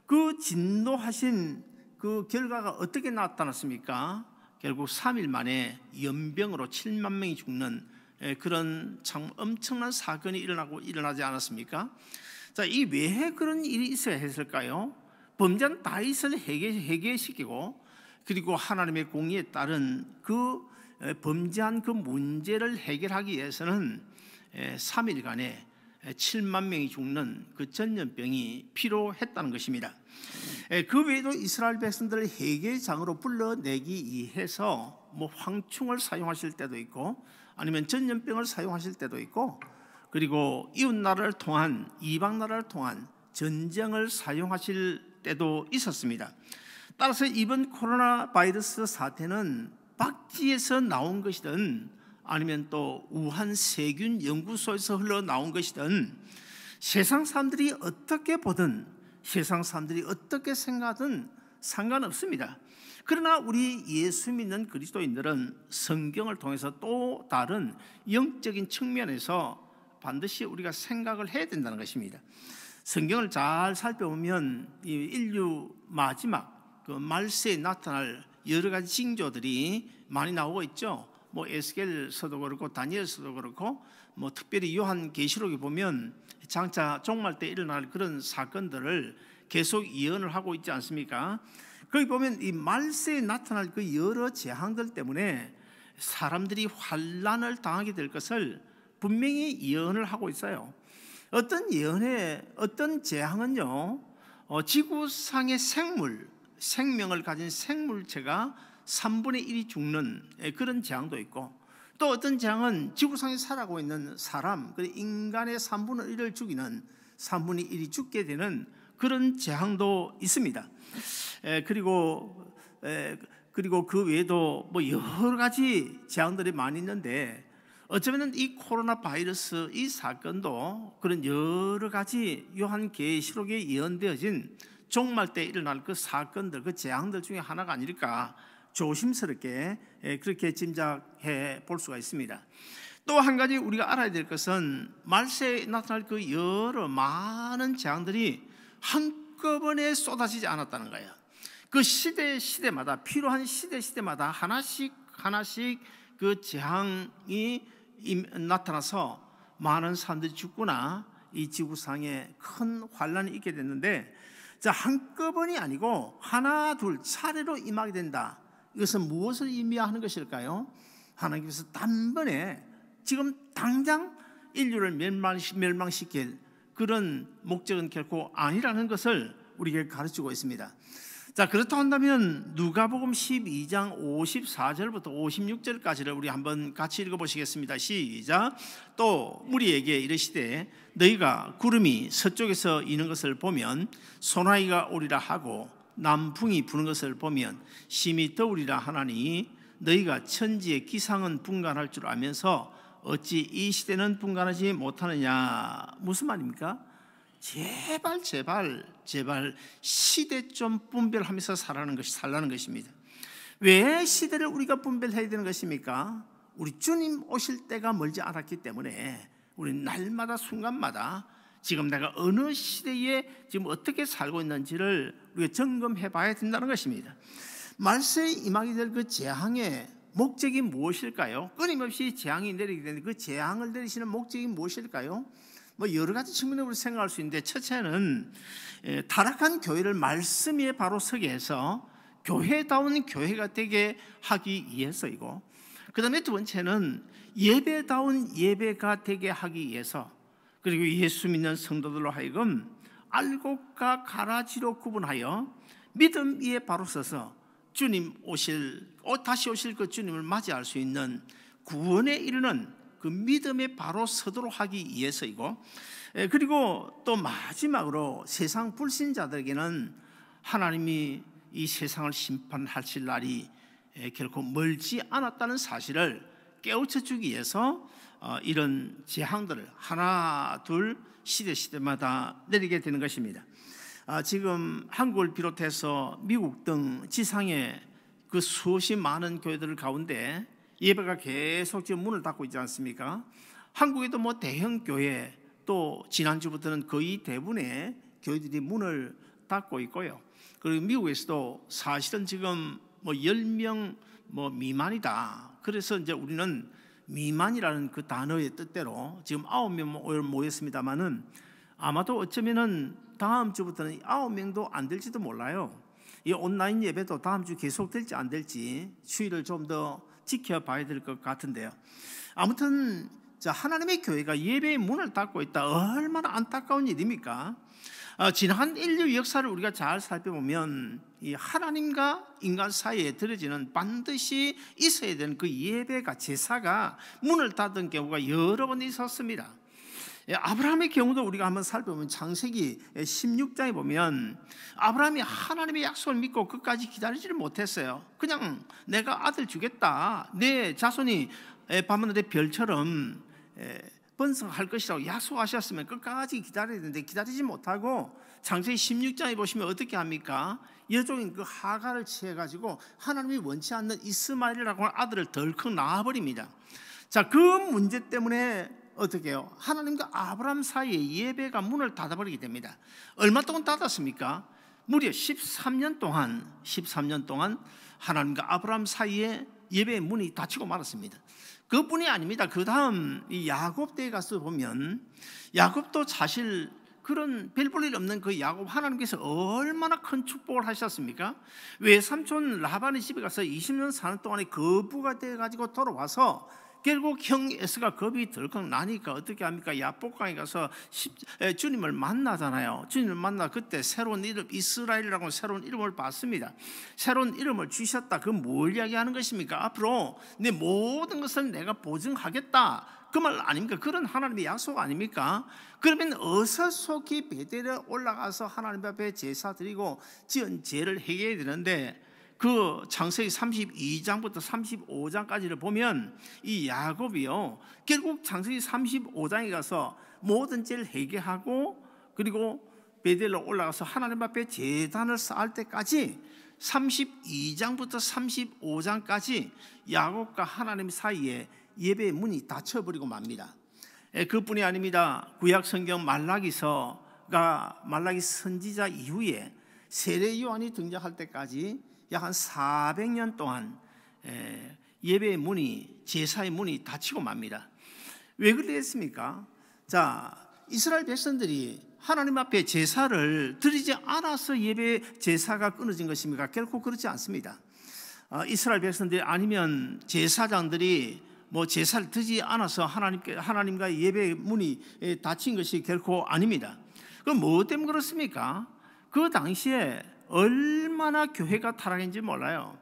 그 진노하신 그 결과가 어떻게 나타났습니까? 결국 3일 만에 연병으로 7만 명이 죽는 그런 참 엄청난 사건이 일어나지 않았습니까? 자, 이 왜 그런 일이 있어야 했을까요? 범죄한 다윗을 해결시키고, 그리고 하나님의 공의에 따른 그 범죄한 그 문제를 해결하기 위해서는 3일간의 7만 명이 죽는 그 전염병이 필요했다는 것입니다. 그 외에도 이스라엘 백성들을 회개장으로 불러내기 위해서 뭐 황충을 사용하실 때도 있고 아니면 전염병을 사용하실 때도 있고 그리고 이웃 나라를 통한 이방 나라를 통한 전쟁을 사용하실 때도 있었습니다. 따라서 이번 코로나 바이러스 사태는 박쥐에서 나온 것이든 아니면 또 우한 세균 연구소에서 흘러나온 것이든 세상 사람들이 어떻게 보든 세상 사람들이 어떻게 생각하든 상관없습니다. 그러나 우리 예수 믿는 그리스도인들은 성경을 통해서 또 다른 영적인 측면에서 반드시 우리가 생각을 해야 된다는 것입니다. 성경을 잘 살펴보면 이 인류 마지막 그 말세에 나타날 여러 가지 징조들이 많이 나오고 있죠. 뭐 에스겔서도 그렇고 다니엘서도 그렇고 뭐 특별히 요한계시록에 보면 장차 종말 때 일어날 그런 사건들을 계속 예언을 하고 있지 않습니까? 거기 보면 이 말세에 나타날 그 여러 재앙들 때문에 사람들이 환난을 당하게 될 것을 분명히 예언을 하고 있어요. 어떤 예언에 어떤 재앙은요, 지구상의 생명을 가진 생물체가 3분의 1이 죽는 그런 재앙도 있고 또 어떤 재앙은 지구상에 살아가고 있는 사람, 인간의 3분의 1을 죽이는 3분의 1이 죽게 되는 그런 재앙도 있습니다. 그리고 그 외에도 뭐 여러 가지 재앙들이 많이 있는데 어쩌면 이 코로나 바이러스 이 사건도 그런 여러 가지 요한계시록에 예언되어진 종말 때 일어날 그 사건들, 그 재앙들 중에 하나가 아닐까 조심스럽게 그렇게 짐작해 볼 수가 있습니다. 또 한 가지 우리가 알아야 될 것은 말세에 나타날 그 여러 많은 재앙들이 한꺼번에 쏟아지지 않았다는 거예요. 그 시대마다 필요한 시대마다 하나씩 그 재앙이 나타나서 많은 사람들이 죽거나 이 지구상에 큰 환란이 있게 됐는데 자, 한꺼번이 아니고 하나 둘 차례로 임하게 된다. 이것은 무엇을 의미하는 것일까요? 하나님께서 단번에 지금 당장 인류를 멸망시킬 그런 목적은 결코 아니라는 것을 우리에게 가르치고 있습니다. 자, 그렇다 한다면 누가복음 12장 54절부터 56절까지를 우리 한번 같이 읽어보시겠습니다. 시작. 또 무리에게 이르시되 너희가 구름이 서쪽에서 이는 것을 보면 소나기가 오리라 하고 남풍이 부는 것을 보면 심히 더우리라 하나니 너희가 천지의 기상은 분간할 줄 알면서 어찌 이 시대는 분간하지 못하느냐. 무슨 말입니까? 제발 시대 좀 분별하면서 살라는 것입니다. 왜 시대를 우리가 분별해야 되는 것입니까? 우리 주님 오실 때가 멀지 않았기 때문에 우리 날마다 순간마다 지금 내가 어느 시대에 지금 어떻게 살고 있는지를 우리가 점검해 봐야 된다는 것입니다. 말세에 임하게 될 그 재앙의 목적이 무엇일까요? 끊임없이 재앙이 내리게 되는데 그 재앙을 내리시는 목적이 무엇일까요? 뭐 여러 가지 측면으로 생각할 수 있는데 첫째는 타락한 교회를 말씀 위에 바로 서게 해서 교회다운 교회가 되게 하기 위해서이고 그 다음에 두 번째는 예배다운 예배가 되게 하기 위해서 그리고 예수 믿는 성도들로 하여금 알곡과 가라지로 구분하여 믿음 위에 바로 서서 주님 다시 오실 그 주님을 맞이할 수 있는 구원에 이르는 그 믿음에 바로 서도록 하기 위해서이고 그리고 또 마지막으로 세상 불신자들에게는 하나님이 이 세상을 심판하실 날이 결코 멀지 않았다는 사실을 깨우쳐 주기 위해서 이런 재앙들을 하나 둘 시대마다 내리게 되는 것입니다. 지금 한국을 비롯해서 미국 등 지상의 그 수없이 많은 교회들 가운데 예배가 계속 지금 문을 닫고 있지 않습니까? 한국에도 뭐 대형 교회 또 지난주부터는 거의 대부분의 교회들이 문을 닫고 있고요. 그리고 미국에서도 사실은 지금 뭐 10명 미만이다. 그래서 이제 우리는 미만이라는 그 단어의 뜻대로 지금 9명 모였습니다만은 아마도 어쩌면은 다음 주부터는 9명도 안 될지도 몰라요. 이 온라인 예배도 다음 주 계속될지 안 될지 추이를 좀 더 지켜봐야 될 것 같은데요. 아무튼 자, 하나님의 교회가 예배의 문을 닫고 있다. 얼마나 안타까운 일입니까? 지난 인류 역사를 우리가 잘 살펴보면 이 하나님과 인간 사이에 들어지는 반드시 있어야 되는 그 예배가, 제사가 문을 닫은 경우가 여러 번 있었습니다. 아브라함의 경우도 우리가 한번 살펴보면 창세기 16장에 보면 아브라함이 하나님의 약속을 믿고 끝까지 기다리지를 못했어요. 그냥 내가 아들 주겠다, 내 자손이 밤하늘의 별처럼 번성할 것이라고 약속하셨으면 끝까지 기다려야 되는데 기다리지 못하고 창세기 16장에 보시면 어떻게 합니까? 여종인 그 하갈을 취해가지고 하나님이 원치 않는 이스마엘이라고 하는 아들을 덜컥 낳아버립니다. 자, 그 문제 때문에 어떻게 해요? 하나님과 아브라함 사이에 예배가 문을 닫아버리게 됩니다. 얼마 동안 닫았습니까? 무려 13년 동안 하나님과 아브라함 사이에 예배의 문이 닫히고 말았습니다. 그뿐이 아닙니다. 그 다음 이 야곱 때에 가서 보면 야곱도 사실 그런 별 볼 일 없는 그 야곱, 하나님께서 얼마나 큰 축복을 하셨습니까? 외삼촌 라반의 집에 가서 20년 사는 동안에 거부가 돼가지고 돌아와서 결국 형 에스가 겁이 덜컥 나니까 어떻게 합니까? 야복강에 가서 주님을 만나잖아요. 주님을 만나 그때 새로운 이름 이스라엘이라고 새로운 이름을 받습니다. 새로운 이름을 주셨다. 그 뭘 이야기하는 것입니까? 앞으로 내 모든 것을 내가 보증하겠다, 그 말 아닙니까? 그런 하나님의 약속 아닙니까? 그러면 어서 속히 베델에 올라가서 하나님 앞에 제사 드리고 지은 죄를 해결해야 되는데, 그 창세기 32장부터 35장까지를 보면 이 야곱이요, 결국 창세기 35장에 가서 모든 죄를 회개하고 그리고 베델로 올라가서 하나님 앞에 제단을 쌓을 때까지 32장부터 35장까지 야곱과 하나님 사이에 예배의 문이 닫혀버리고 맙니다. 그뿐이 아닙니다. 구약 성경 말라기 선지자 이후에 세례 요한이 등장할 때까지 약 한 400년 동안 예배의 문이, 제사의 문이 닫히고 맙니다. 왜 그랬습니까? 자, 이스라엘 백성들이 하나님 앞에 제사를 드리지 않아서 예배 제사가 끊어진 것입니까? 결코 그렇지 않습니다. 이스라엘 백성들이 아니면 제사장들이 제사를 드리지 않아서 하나님과 예배의 문이 닫힌 것이 결코 아닙니다. 그럼 뭐 때문에 그렇습니까? 그 당시에 얼마나 교회가 타락했는지 몰라요.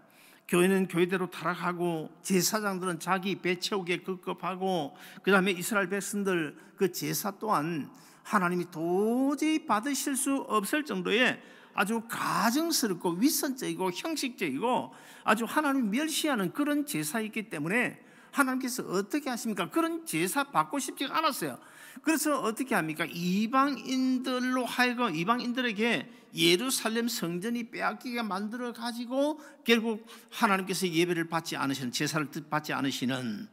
교회는 교회대로 타락하고 제사장들은 자기 배 채우기에 급급하고, 그 다음에 이스라엘 백성들 그 제사 또한 하나님이 도저히 받으실 수 없을 정도의 아주 가증스럽고 위선적이고 형식적이고 아주 하나님 멸시하는 그런 제사이기 때문에 하나님께서 어떻게 하십니까? 그런 제사 받고 싶지 않았어요. 그래서 어떻게 합니까? 이방인들로 하여금 이방인들에게 예루살렘 성전이 빼앗기게 만들어 가지고 결국 하나님께서 예배를 받지 않으시는, 제사를 받지 않으시는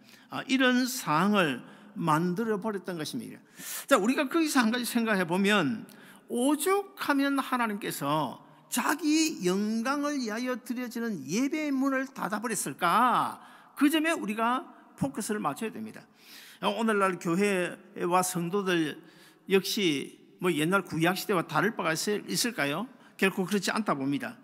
이런 상황을 만들어 버렸던 것입니다. 자, 우리가 거기서 한 가지 생각해 보면, 오죽하면 하나님께서 자기 영광을 위하여 드려지는 예배의 문을 닫아버렸을까? 그 점에 우리가 포커스를 맞춰야 됩니다. 오늘날 교회와 성도들 역시 옛날 구약시대와 다를 바가 있을까요? 결코 그렇지 않다 봅니다.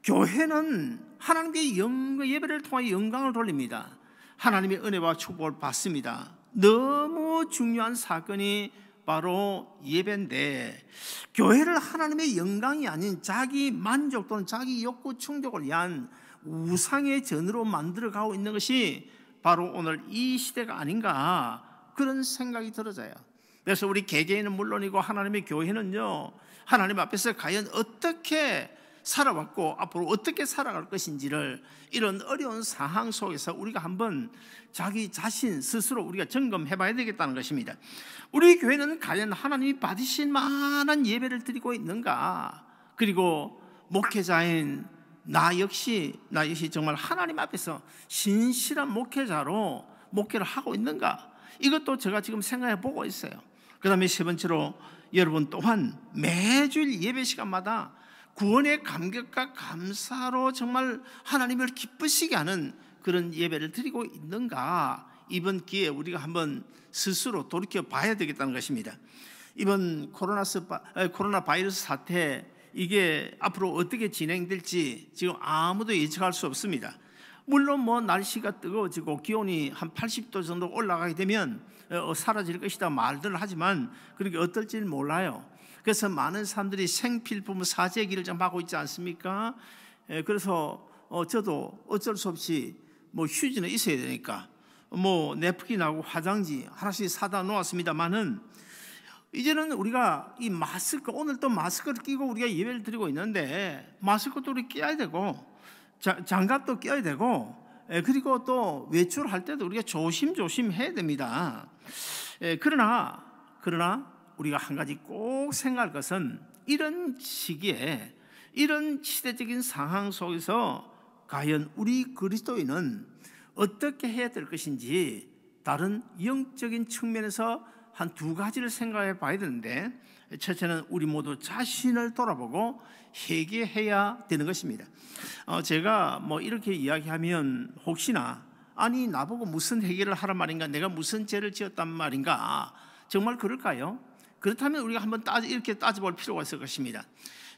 교회는 하나님께 예배를 통해 영광을 돌립니다. 하나님의 은혜와 축복을 받습니다. 너무 중요한 사건이 바로 예배인데, 교회를 하나님의 영광이 아닌 자기 만족 또는 자기 욕구 충족을 위한 우상의 전으로 만들어가고 있는 것이 바로 오늘 이 시대가 아닌가, 그런 생각이 들어져요. 그래서 우리 개개인은 물론이고 하나님의 교회는요, 하나님 앞에서 과연 어떻게 살아왔고 앞으로 어떻게 살아갈 것인지를 이런 어려운 상황 속에서 우리가 한번 자기 자신 스스로 우리가 점검해 봐야 되겠다는 것입니다. 우리 교회는 과연 하나님이 받으실 만한 예배를 드리고 있는가? 그리고 목회자인 나 역시 정말 하나님 앞에서 신실한 목회자로 목회를 하고 있는가? 이것도 제가 지금 생각해 보고 있어요. 그 다음에 세 번째로, 여러분 또한 매주일 예배 시간마다 구원의 감격과 감사로 정말 하나님을 기쁘시게 하는 그런 예배를 드리고 있는가? 이번 기회에 우리가 한번 스스로 돌이켜 봐야 되겠다는 것입니다. 이번 코로나 바이러스 사태, 이게 앞으로 어떻게 진행될지 지금 아무도 예측할 수 없습니다. 물론 뭐 날씨가 뜨거워지고 기온이 한 80도 정도 올라가게 되면 사라질 것이다 말들을 하지만 그렇게 어떨지 몰라요. 그래서 많은 사람들이 생필품 사재기를 좀 하고 있지 않습니까? 그래서 저도 어쩔 수 없이 뭐 휴지는 있어야 되니까 뭐 냅킨하고 화장지 하나씩 사다 놓았습니다만은, 이제는 우리가 이 마스크, 오늘 또 마스크를 끼고 우리가 예배를 드리고 있는데 마스크도 우리 끼어야 되고 장갑도 끼어야 되고, 그리고 또 외출할 때도 우리가 조심조심 해야 됩니다. 그러나 우리가 한 가지 꼭 생각할 것은, 이런 시기에 이런 시대적인 상황 속에서 과연 우리 그리스도인은 어떻게 해야 될 것인지 다른 영적인 측면에서 한 두 가지를 생각해 봐야 되는데, 첫째는 우리 모두 자신을 돌아보고 회개해야 되는 것입니다. 제가 뭐 이렇게 이야기하면 혹시나 아니 나보고 무슨 회개를 하란 말인가, 내가 무슨 죄를 지었단 말인가, 정말 그럴까요? 그렇다면 우리가 한번 이렇게 따져볼 필요가 있을 것입니다.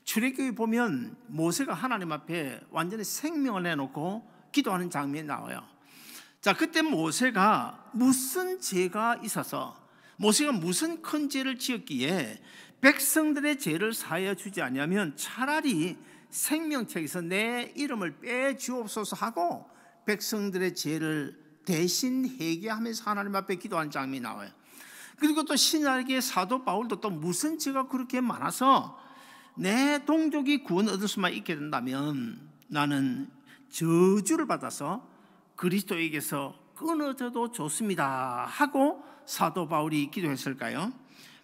출애굽기 보면 모세가 하나님 앞에 완전히 생명을 내놓고 기도하는 장면이 나와요. 자, 그때 모세가 무슨 죄가 있어서, 모세가 무슨 큰 죄를 지었기에 백성들의 죄를 사하여 주지 않냐면 차라리 생명책에서 내 이름을 빼주옵소서 하고 백성들의 죄를 대신 회개하면서 하나님 앞에 기도하는 장면이 나와요. 그리고 또 신약의 사도 바울도 또 무슨 죄가 그렇게 많아서 내 동족이 구원 얻을 수만 있게 된다면 나는 저주를 받아서 그리스도에게서 끊어져도 좋습니다 하고 사도 바울이 기도했을까요?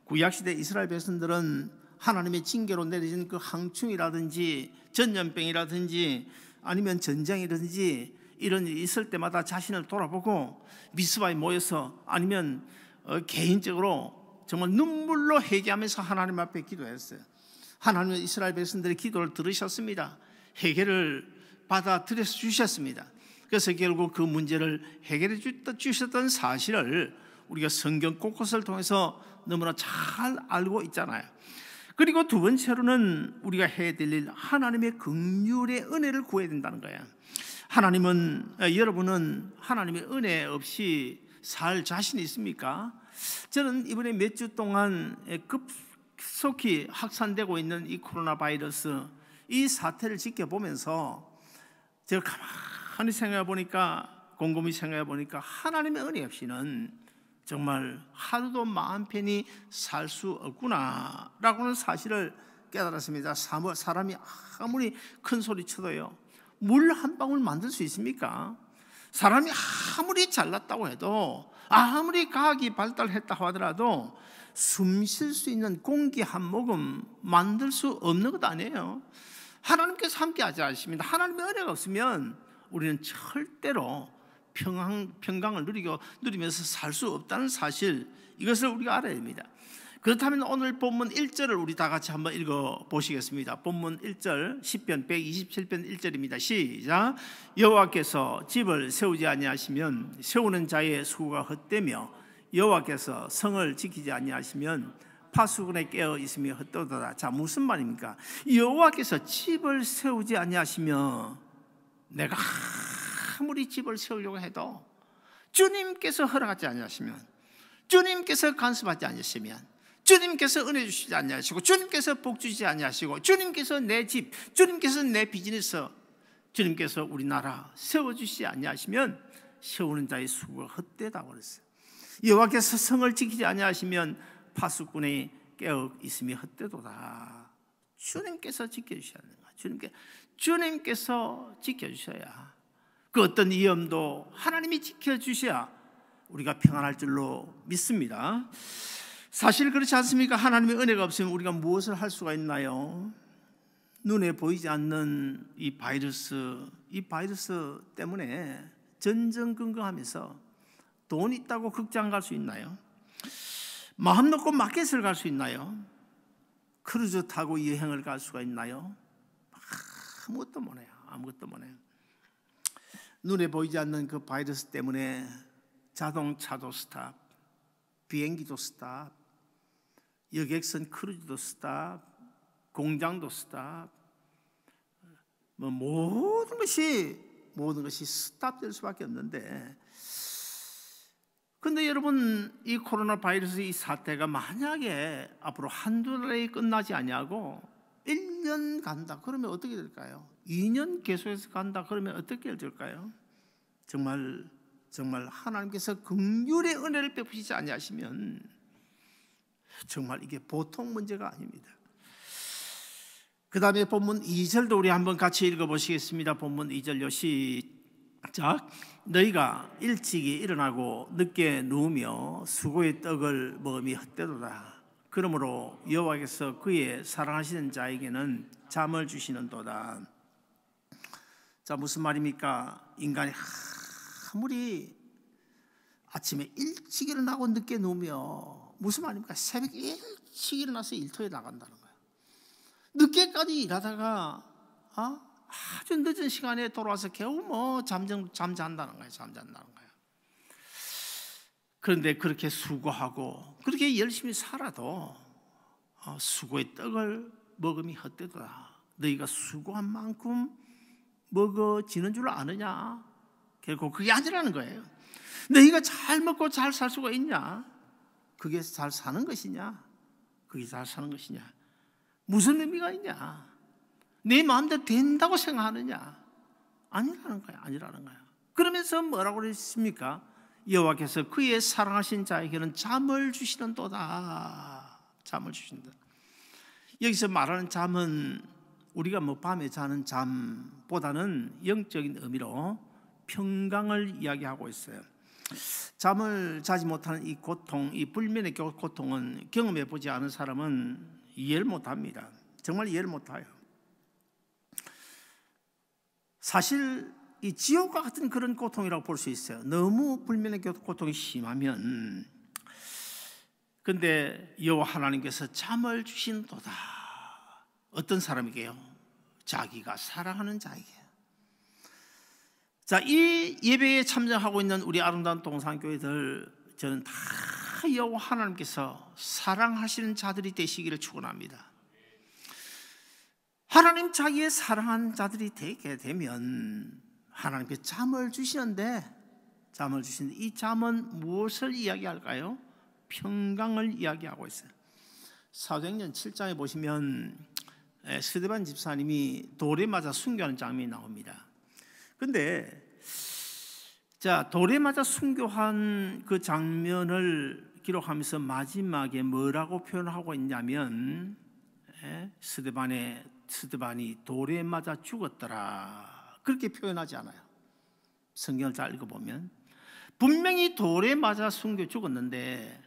구약시대 이스라엘 백성들은 하나님의 징계로 내려진 그 항충이라든지 전염병이라든지 아니면 전쟁이라든지 이런 일이 있을 때마다 자신을 돌아보고 미스바에 모여서 아니면 개인적으로 정말 눈물로 회개하면서 하나님 앞에 기도했어요. 하나님은 이스라엘 백성들의 기도를 들으셨습니다. 해결을 받아들여 주셨습니다. 그래서 결국 그 문제를 해결해 주셨던 사실을 우리가 성경 곳곳을 통해서 너무나 잘 알고 있잖아요. 그리고 두 번째로는 우리가 해야 될 일, 하나님의 긍휼의 은혜를 구해야 된다는 거예요. 여러분은 하나님의 은혜 없이 살 자신이 있습니까? 저는 이번에 몇 주 동안 급속히 확산되고 있는 이 코로나 바이러스, 이 사태를 지켜보면서 제가 가만히 생각해 보니까, 곰곰이 생각해 보니까 하나님의 은혜 없이는 정말 하루도 마음 편히 살 수 없구나라고는 사실을 깨달았습니다. 사람이 아무리 큰 소리 쳐도요, 물 한 방울 만들 수 있습니까? 사람이 아무리 잘났다고 해도, 아무리 과학이 발달했다 하더라도 숨 쉴 수 있는 공기 한 모금 만들 수 없는 것 아니에요. 하나님께서 함께 하지 않으십니다. 하나님의 은혜가 없으면 우리는 절대로 평강을 누리면서 살 수 없다는 사실, 이것을 우리가 알아야 됩니다. 그렇다면 오늘 본문 1절을 우리 다 같이 한번 읽어보시겠습니다. 본문 1절, 시편 127편 1절입니다. 시작. 여호와께서 집을 세우지 아니하시면 세우는 자의 수고가 헛되며 여호와께서 성을 지키지 아니하시면 파수꾼에 깨어 있으며 헛되도다. 자, 무슨 말입니까? 여호와께서 집을 세우지 아니하시면, 내가 아무리 집을 세우려고 해도 주님께서 허락하지 아니하시면, 주님께서 간섭하지 않으시면, 주님께서 은혜 주시지 아니하시고, 주님께서 복 주시지 아니하시고, 주님께서 내 집, 주님께서 내 비즈니스, 주님께서 우리나라 세워주시지 아니하시면 세우는 자의 수고가 헛되다고 그랬어요. 여호와께서 성을 지키지 아니하시면 파수꾼이 깨어 있음이 헛되도다. 주님께서 지켜주셔야 하는 거예요. 주님께서 지켜주셔야, 그 어떤 위험도 하나님이 지켜주셔야 우리가 평안할 줄로 믿습니다. 사실 그렇지 않습니까? 하나님의 은혜가 없으면 우리가 무엇을 할 수가 있나요? 눈에 보이지 않는 이 바이러스 때문에 전전긍긍하면서 돈 있다고 극장 갈 수 있나요? 마음 놓고 마켓을 갈 수 있나요? 크루즈 타고 여행을 갈 수가 있나요? 아무것도 못해요. 눈에 보이지 않는 그 바이러스 때문에 자동차도 스탑, 비행기도 스탑, 여객선 크루즈도 스탑, 공장도 스탑, 모든 것이 모든 것이 스탑될 수밖에 없는데, 근데 여러분, 이 코로나 바이러스 이 사태가 만약에 앞으로 한두 달에 끝나지 아니하고 1년 간다 그러면 어떻게 될까요? 2년 계속해서 간다 그러면 어떻게 될까요? 정말 하나님께서 긍휼의 은혜를 베푸시지 아니하시면 정말 이게 보통 문제가 아닙니다. 그 다음에 본문 2절도 우리 한번 같이 읽어보시겠습니다. 본문 2절요, 시작. 너희가 일찍이 일어나고 늦게 누우며 수고의 떡을 먹음이 헛되도다. 그러므로 여호와께서 그의 사랑하시는 자에게는 잠을 주시는도다. 자, 무슨 말입니까? 인간이 아무리 아침에 일찍 일어나고 늦게 누우며, 무슨 말입니까? 새벽에 일찍 일어나서 일터에 나간다는 거예요. 늦게까지 일하다가 아주 늦은 시간에 돌아와서 겨우 잠잔다는 거예요. 그런데 그렇게 수고하고 그렇게 열심히 살아도 수고의 떡을 먹음이 헛되도다. 너희가 수고한 만큼 먹어지는 줄 아느냐? 결국 그게 아니라는 거예요. 너희가 잘 먹고 잘 살 수가 있냐? 그게 잘 사는 것이냐? 그게 잘 사는 것이냐? 무슨 의미가 있냐? 내 마음대로 된다고 생각하느냐? 아니라는 거야. 그러면서 뭐라고 그랬습니까? 여호와께서 그의 사랑하신 자에게는 잠을 주시는도다. 잠을 주신다. 여기서 말하는 잠은 우리가 밤에 자는 잠보다는 영적인 의미로 평강을 이야기하고 있어요. 잠을 자지 못하는 이 고통, 이 불면의 고통은 경험해 보지 않은 사람은 이해를 못합니다. 정말 이해를 못해요. 사실 이 지옥과 같은 그런 고통이라고 볼 수 있어요. 너무 불면의 고통이 심하면. 근데 여호와 하나님께서 잠을 주신도다. 어떤 사람에게요? 자기가 사랑하는 자에게. 자, 이 예배에 참여하고 있는 우리 아름다운 동산교회들, 저는 다 여호와 하나님께서 사랑하시는 자들이 되시기를 축원합니다. 하나님 자기의 사랑하는 자들이 되게 되면 하나님께 잠을 주시는데 이 잠은 무엇을 이야기할까요? 평강을 이야기하고 있어요. 사도행전 7장에 보시면 스데반 집사님이 돌에 맞아 순교하는 장면이 나옵니다. 근데 자, 돌에 맞아 순교한 그 장면을 기록하면서 마지막에 뭐라고 표현하고 있냐면 스데반이 돌에 맞아 죽었더라, 그렇게 표현하지 않아요. 성경을 잘 읽어보면 분명히 돌에 맞아 순교 죽었는데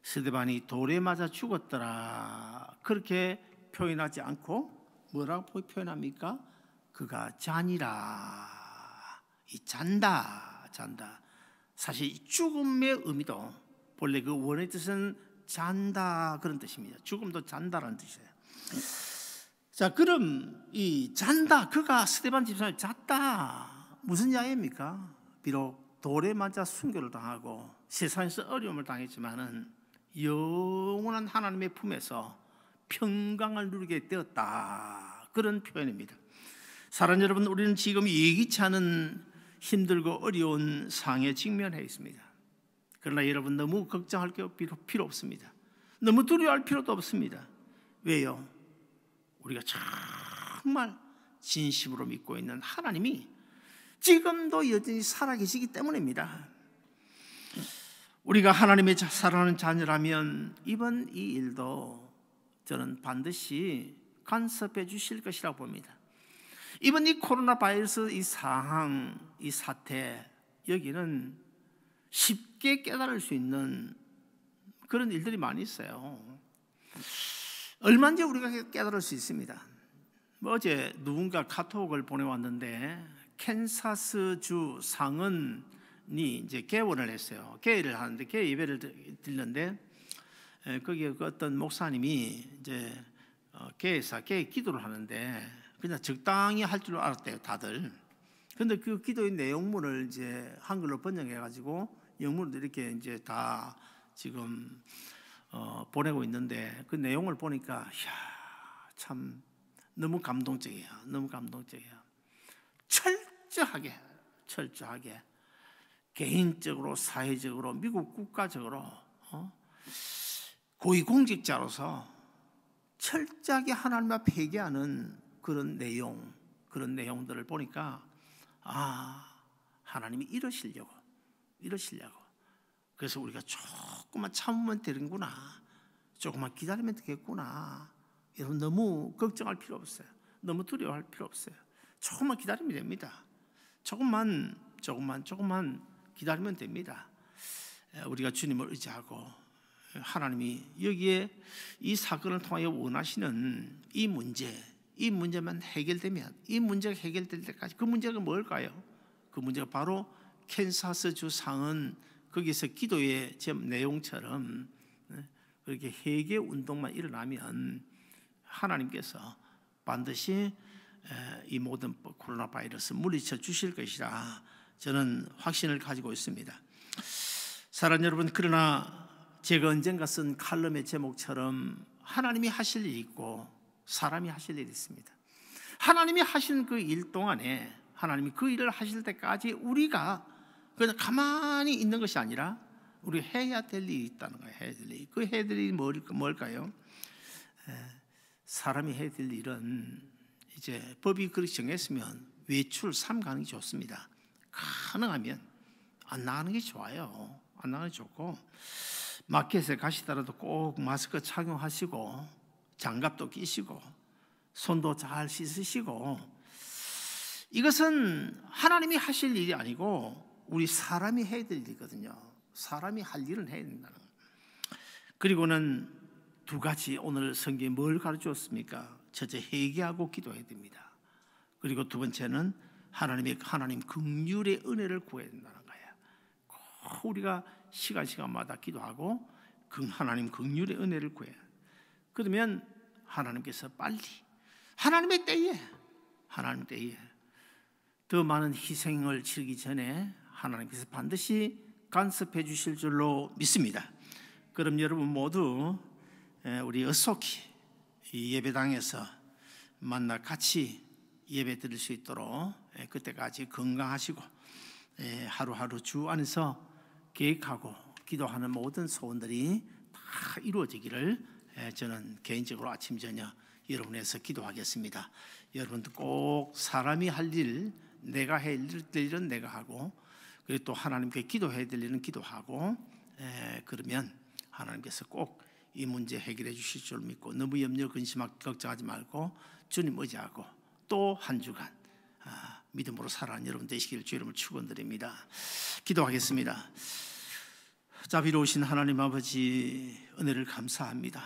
스데반이 돌에 맞아 죽었더라 그렇게 표현하지 않고 뭐라고 표현합니까? 그가 자니라. 이 잔다. 사실 죽음의 의미도 본래 그 원어의 뜻은 잔다 그런 뜻입니다. 죽음도 잔다라는 뜻이에요. 자, 그럼 이 잔다, 그가 스데반 집사를 잤다, 무슨 이야기입니까? 비록 돌에 맞아 순교를 당하고 세상에서 어려움을 당했지만은 영원한 하나님의 품에서 평강을 누리게 되었다, 그런 표현입니다. 사랑하는 여러분, 우리는 지금 예기치 않은 힘들고 어려운 상황에 직면해 있습니다. 그러나 여러분, 너무 걱정할 게 필요 없습니다. 너무 두려워할 필요도 없습니다. 왜요? 우리가 정말 진심으로 믿고 있는 하나님이 지금도 여전히 살아계시기 때문입니다. 우리가 하나님의 사랑하는 자녀라면 이번 이 일도 저는 반드시 간섭해 주실 것이라고 봅니다. 이번 이 코로나 바이러스 이 상황, 이 사태, 여기는 쉽게 깨달을 수 있는 그런 일들이 많이 있어요. 얼마든지 우리가 깨달을 수 있습니다. 어제 누군가 카톡을 보내왔는데 캔사스 주 상원이 이제 개원을 했어요. 개회를 하는데 개회 예배를 드리는데 거기에 그 어떤 목사님이 이제 개회에서 개회 기도를 하는데 그냥 적당히 할 줄 알았대요, 다들. 근데 그 기도의 내용문을 이제 한글로 번역해 가지고 영문으로 이렇게 이제 다 지금 보내고 있는데 그 내용을 보니까 참 너무 감동적이에요. 너무 감동적이에요. 철저하게 개인적으로, 사회적으로, 미국 국가적으로 고위공직자로서 철저하게 하나님 앞에 회개하는 그런 내용들을 보니까 하나님이 이러시려고. 그래서 우리가 조금만 참으면 되는구나, 조금만 기다리면 되겠구나. 여러분, 너무 걱정할 필요 없어요. 너무 두려워할 필요 없어요. 조금만 기다리면 됩니다. 조금만 기다리면 됩니다. 우리가 주님을 의지하고 하나님이 여기에 이 사건을 통하여 원하시는 이 문제만 해결되면, 이 문제가 해결될 때까지, 그 문제가 뭘까요? 그 문제가 바로 캔사스 주 상은 거기서 기도의 내용처럼 그렇게 회개 운동만 일어나면 하나님께서 반드시 이 모든 코로나 바이러스 물리쳐 주실 것이라 저는 확신을 가지고 있습니다. 사랑하는 여러분, 그러나 제가 언젠가 쓴 칼럼의 제목처럼 하나님이 하실 일이 있고 사람이 하실 일이 있습니다. 하나님이 하신 그 일 동안에, 하나님이 그 일을 하실 때까지 우리가 그냥 가만히 있는 것이 아니라 우리 해야 될 일이 있다는 거예요. 해야 될 일. 그 해야 될 일이 뭘까요? 사람이 해야 될 일은, 이제 법이 그렇게 정했으면 외출 삼가는 게 좋습니다. 가능하면 안 나가는 게 좋아요. 안 나가는 게 좋고, 마켓에 가시더라도 꼭 마스크 착용하시고 장갑도 끼시고 손도 잘 씻으시고, 이것은 하나님이 하실 일이 아니고 우리 사람이 해야 될 일이거든요. 사람이 할 일은 해야 된다는 거예요. 그리고는 두 가지, 오늘 성경이 뭘 가르쳤습니까? 첫째, 회개하고 기도해야 됩니다. 그리고 두 번째는 하나님 긍휼의 은혜를 구해야 된다는 거예요. 꼭 우리가 시간마다 기도하고 하나님 긍휼의 은혜를 구해야. 그러면 하나님께서 빨리 하나님 때에 더 많은 희생을 치르기 전에 하나님께서 반드시 간섭해 주실 줄로 믿습니다. 그럼 여러분 모두 우리 어속히 이 예배당에서 만나 같이 예배 드릴 수 있도록 그때까지 건강하시고 하루하루 주 안에서 계획하고 기도하는 모든 소원들이 다 이루어지기를 저는 개인적으로 아침 저녁 여러분에서 기도하겠습니다. 여러분도 꼭 사람이 할 일, 내가 해야 될 일은 내가 하고, 그리고 또 하나님께 기도해야 될 일은 기도하고, 그러면 하나님께서 꼭 이 문제 해결해 주실 줄 믿고, 너무 염려 근심하고 걱정하지 말고 주님 의지하고 또 한 주간 믿음으로 살아가는 여러분 되시기를 주 이름으로 축원드립니다. 기도하겠습니다. 자비로우신 하나님 아버지, 은혜를 감사합니다.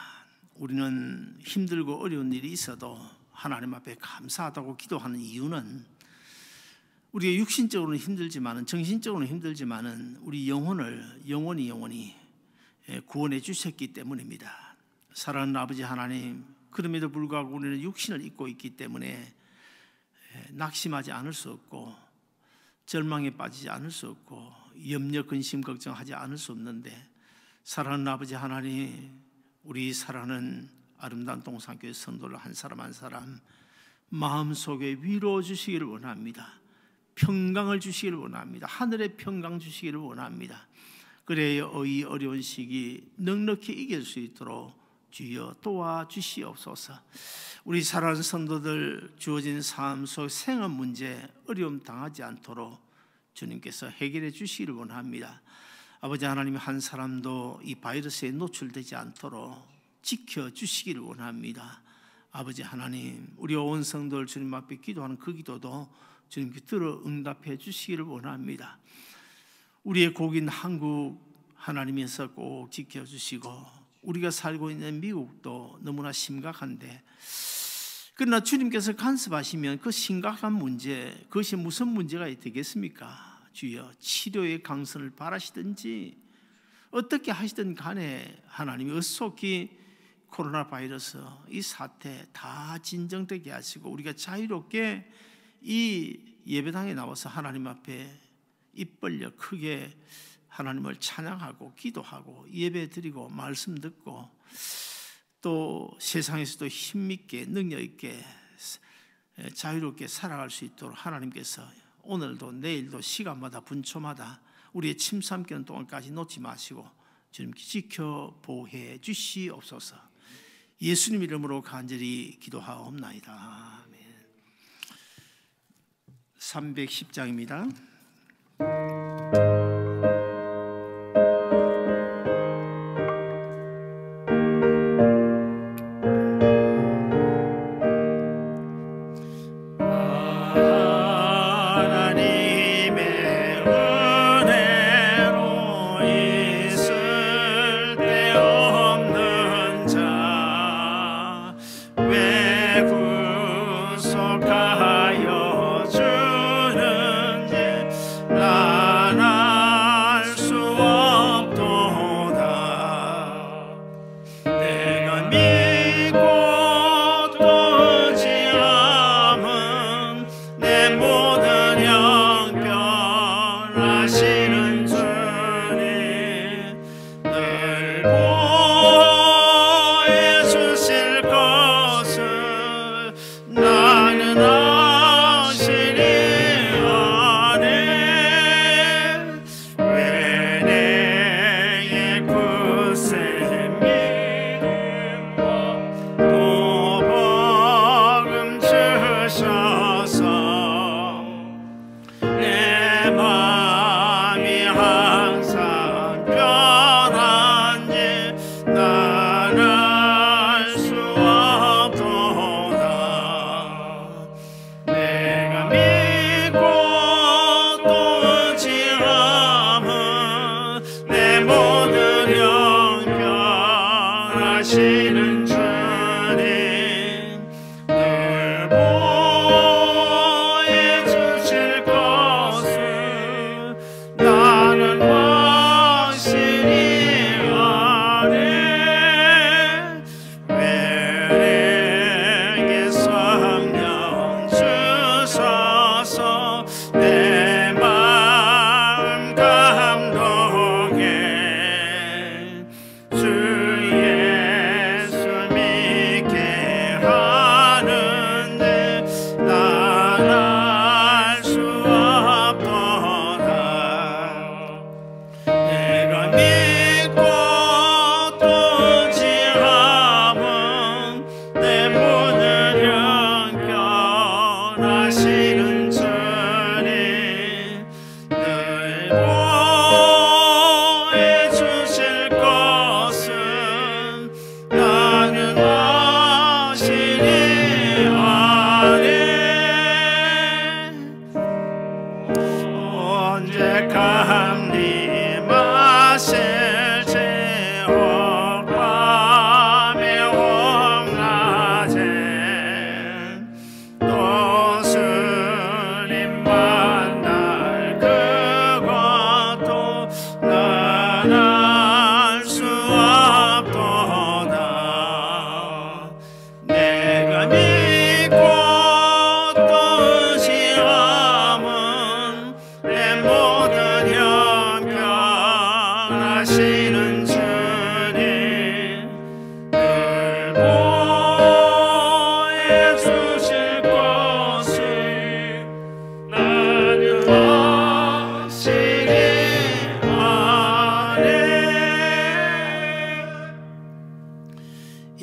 우리는 힘들고 어려운 일이 있어도 하나님 앞에 감사하다고 기도하는 이유는, 우리가 육신적으로는 힘들지만은, 정신적으로는 힘들지만은 우리 영원히 구원해 주셨기 때문입니다. 사랑하는 아버지 하나님, 그럼에도 불구하고 우리는 육신을 입고 있기 때문에 낙심하지 않을 수 없고, 절망에 빠지지 않을 수 없고, 염려 근심 걱정하지 않을 수 없는데, 사랑하는 아버지 하나님, 우리 사랑하는 아름다운 동산교회 성도를 한 사람 한 사람 마음속에 위로 주시기를 원합니다. 평강을 주시기를 원합니다. 하늘의 평강 주시기를 원합니다. 그래야 이 어려운 시기 넉넉히 이길 수 있도록 주여 도와주시옵소서. 우리 사랑하는 성도들 주어진 삶 속 생업 문제 어려움 당하지 않도록 주님께서 해결해 주시기를 원합니다. 아버지 하나님, 한 사람도 이 바이러스에 노출되지 않도록 지켜주시기를 원합니다. 아버지 하나님, 우리 온 성도들 주님 앞에 기도하는 그 기도도 주님께 들어 응답해 주시기를 원합니다. 우리의 곡인 한국 하나님께서 꼭 지켜주시고, 우리가 살고 있는 미국도 너무나 심각한데, 그러나 주님께서 간섭하시면 그 심각한 문제, 그것이 무슨 문제가 되겠습니까? 주여, 치료의 강선을 바라시든지 어떻게 하시든 간에 하나님이 어속히 코로나 바이러스 이 사태 다 진정되게 하시고, 우리가 자유롭게 이 예배당에 나와서 하나님 앞에 입 벌려 크게 하나님을 찬양하고 기도하고 예배드리고 말씀 듣고, 또 세상에서도 힘있게 능력 있게 자유롭게 살아갈 수 있도록 하나님께서 오늘도 내일도 시간마다 분초마다 우리의 침 삼키는 동안까지 놓지 마시고 주님 지켜보해 주시옵소서. 예수님 이름으로 간절히 기도하옵나이다. 아멘. 310장입니다.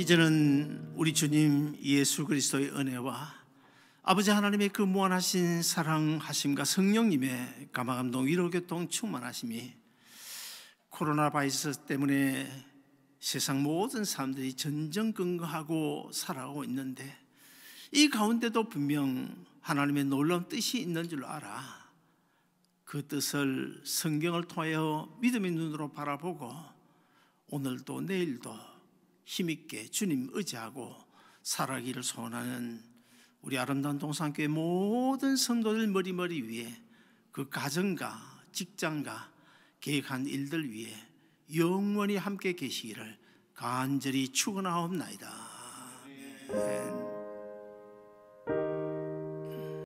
이제는 우리 주님 예수 그리스도의 은혜와 아버지 하나님의 그 무한하신 사랑하심과 성령님의 감화감동 위로교통 충만하심이 코로나 바이러스 때문에 세상 모든 사람들이 전전긍긍하고 살아가고 있는데 이 가운데도 분명 하나님의 놀라운 뜻이 있는 줄 알아. 그 뜻을 성경을 통하여 믿음의 눈으로 바라보고 오늘도 내일도 힘있게 주님 의지하고 살아가기를 소원하는 우리 아름다운 동산교회 모든 성도들 머리머리 위에 그 가정과 직장과 계획한 일들 위에 영원히 함께 계시기를 간절히 축원하옵나이다. 아멘.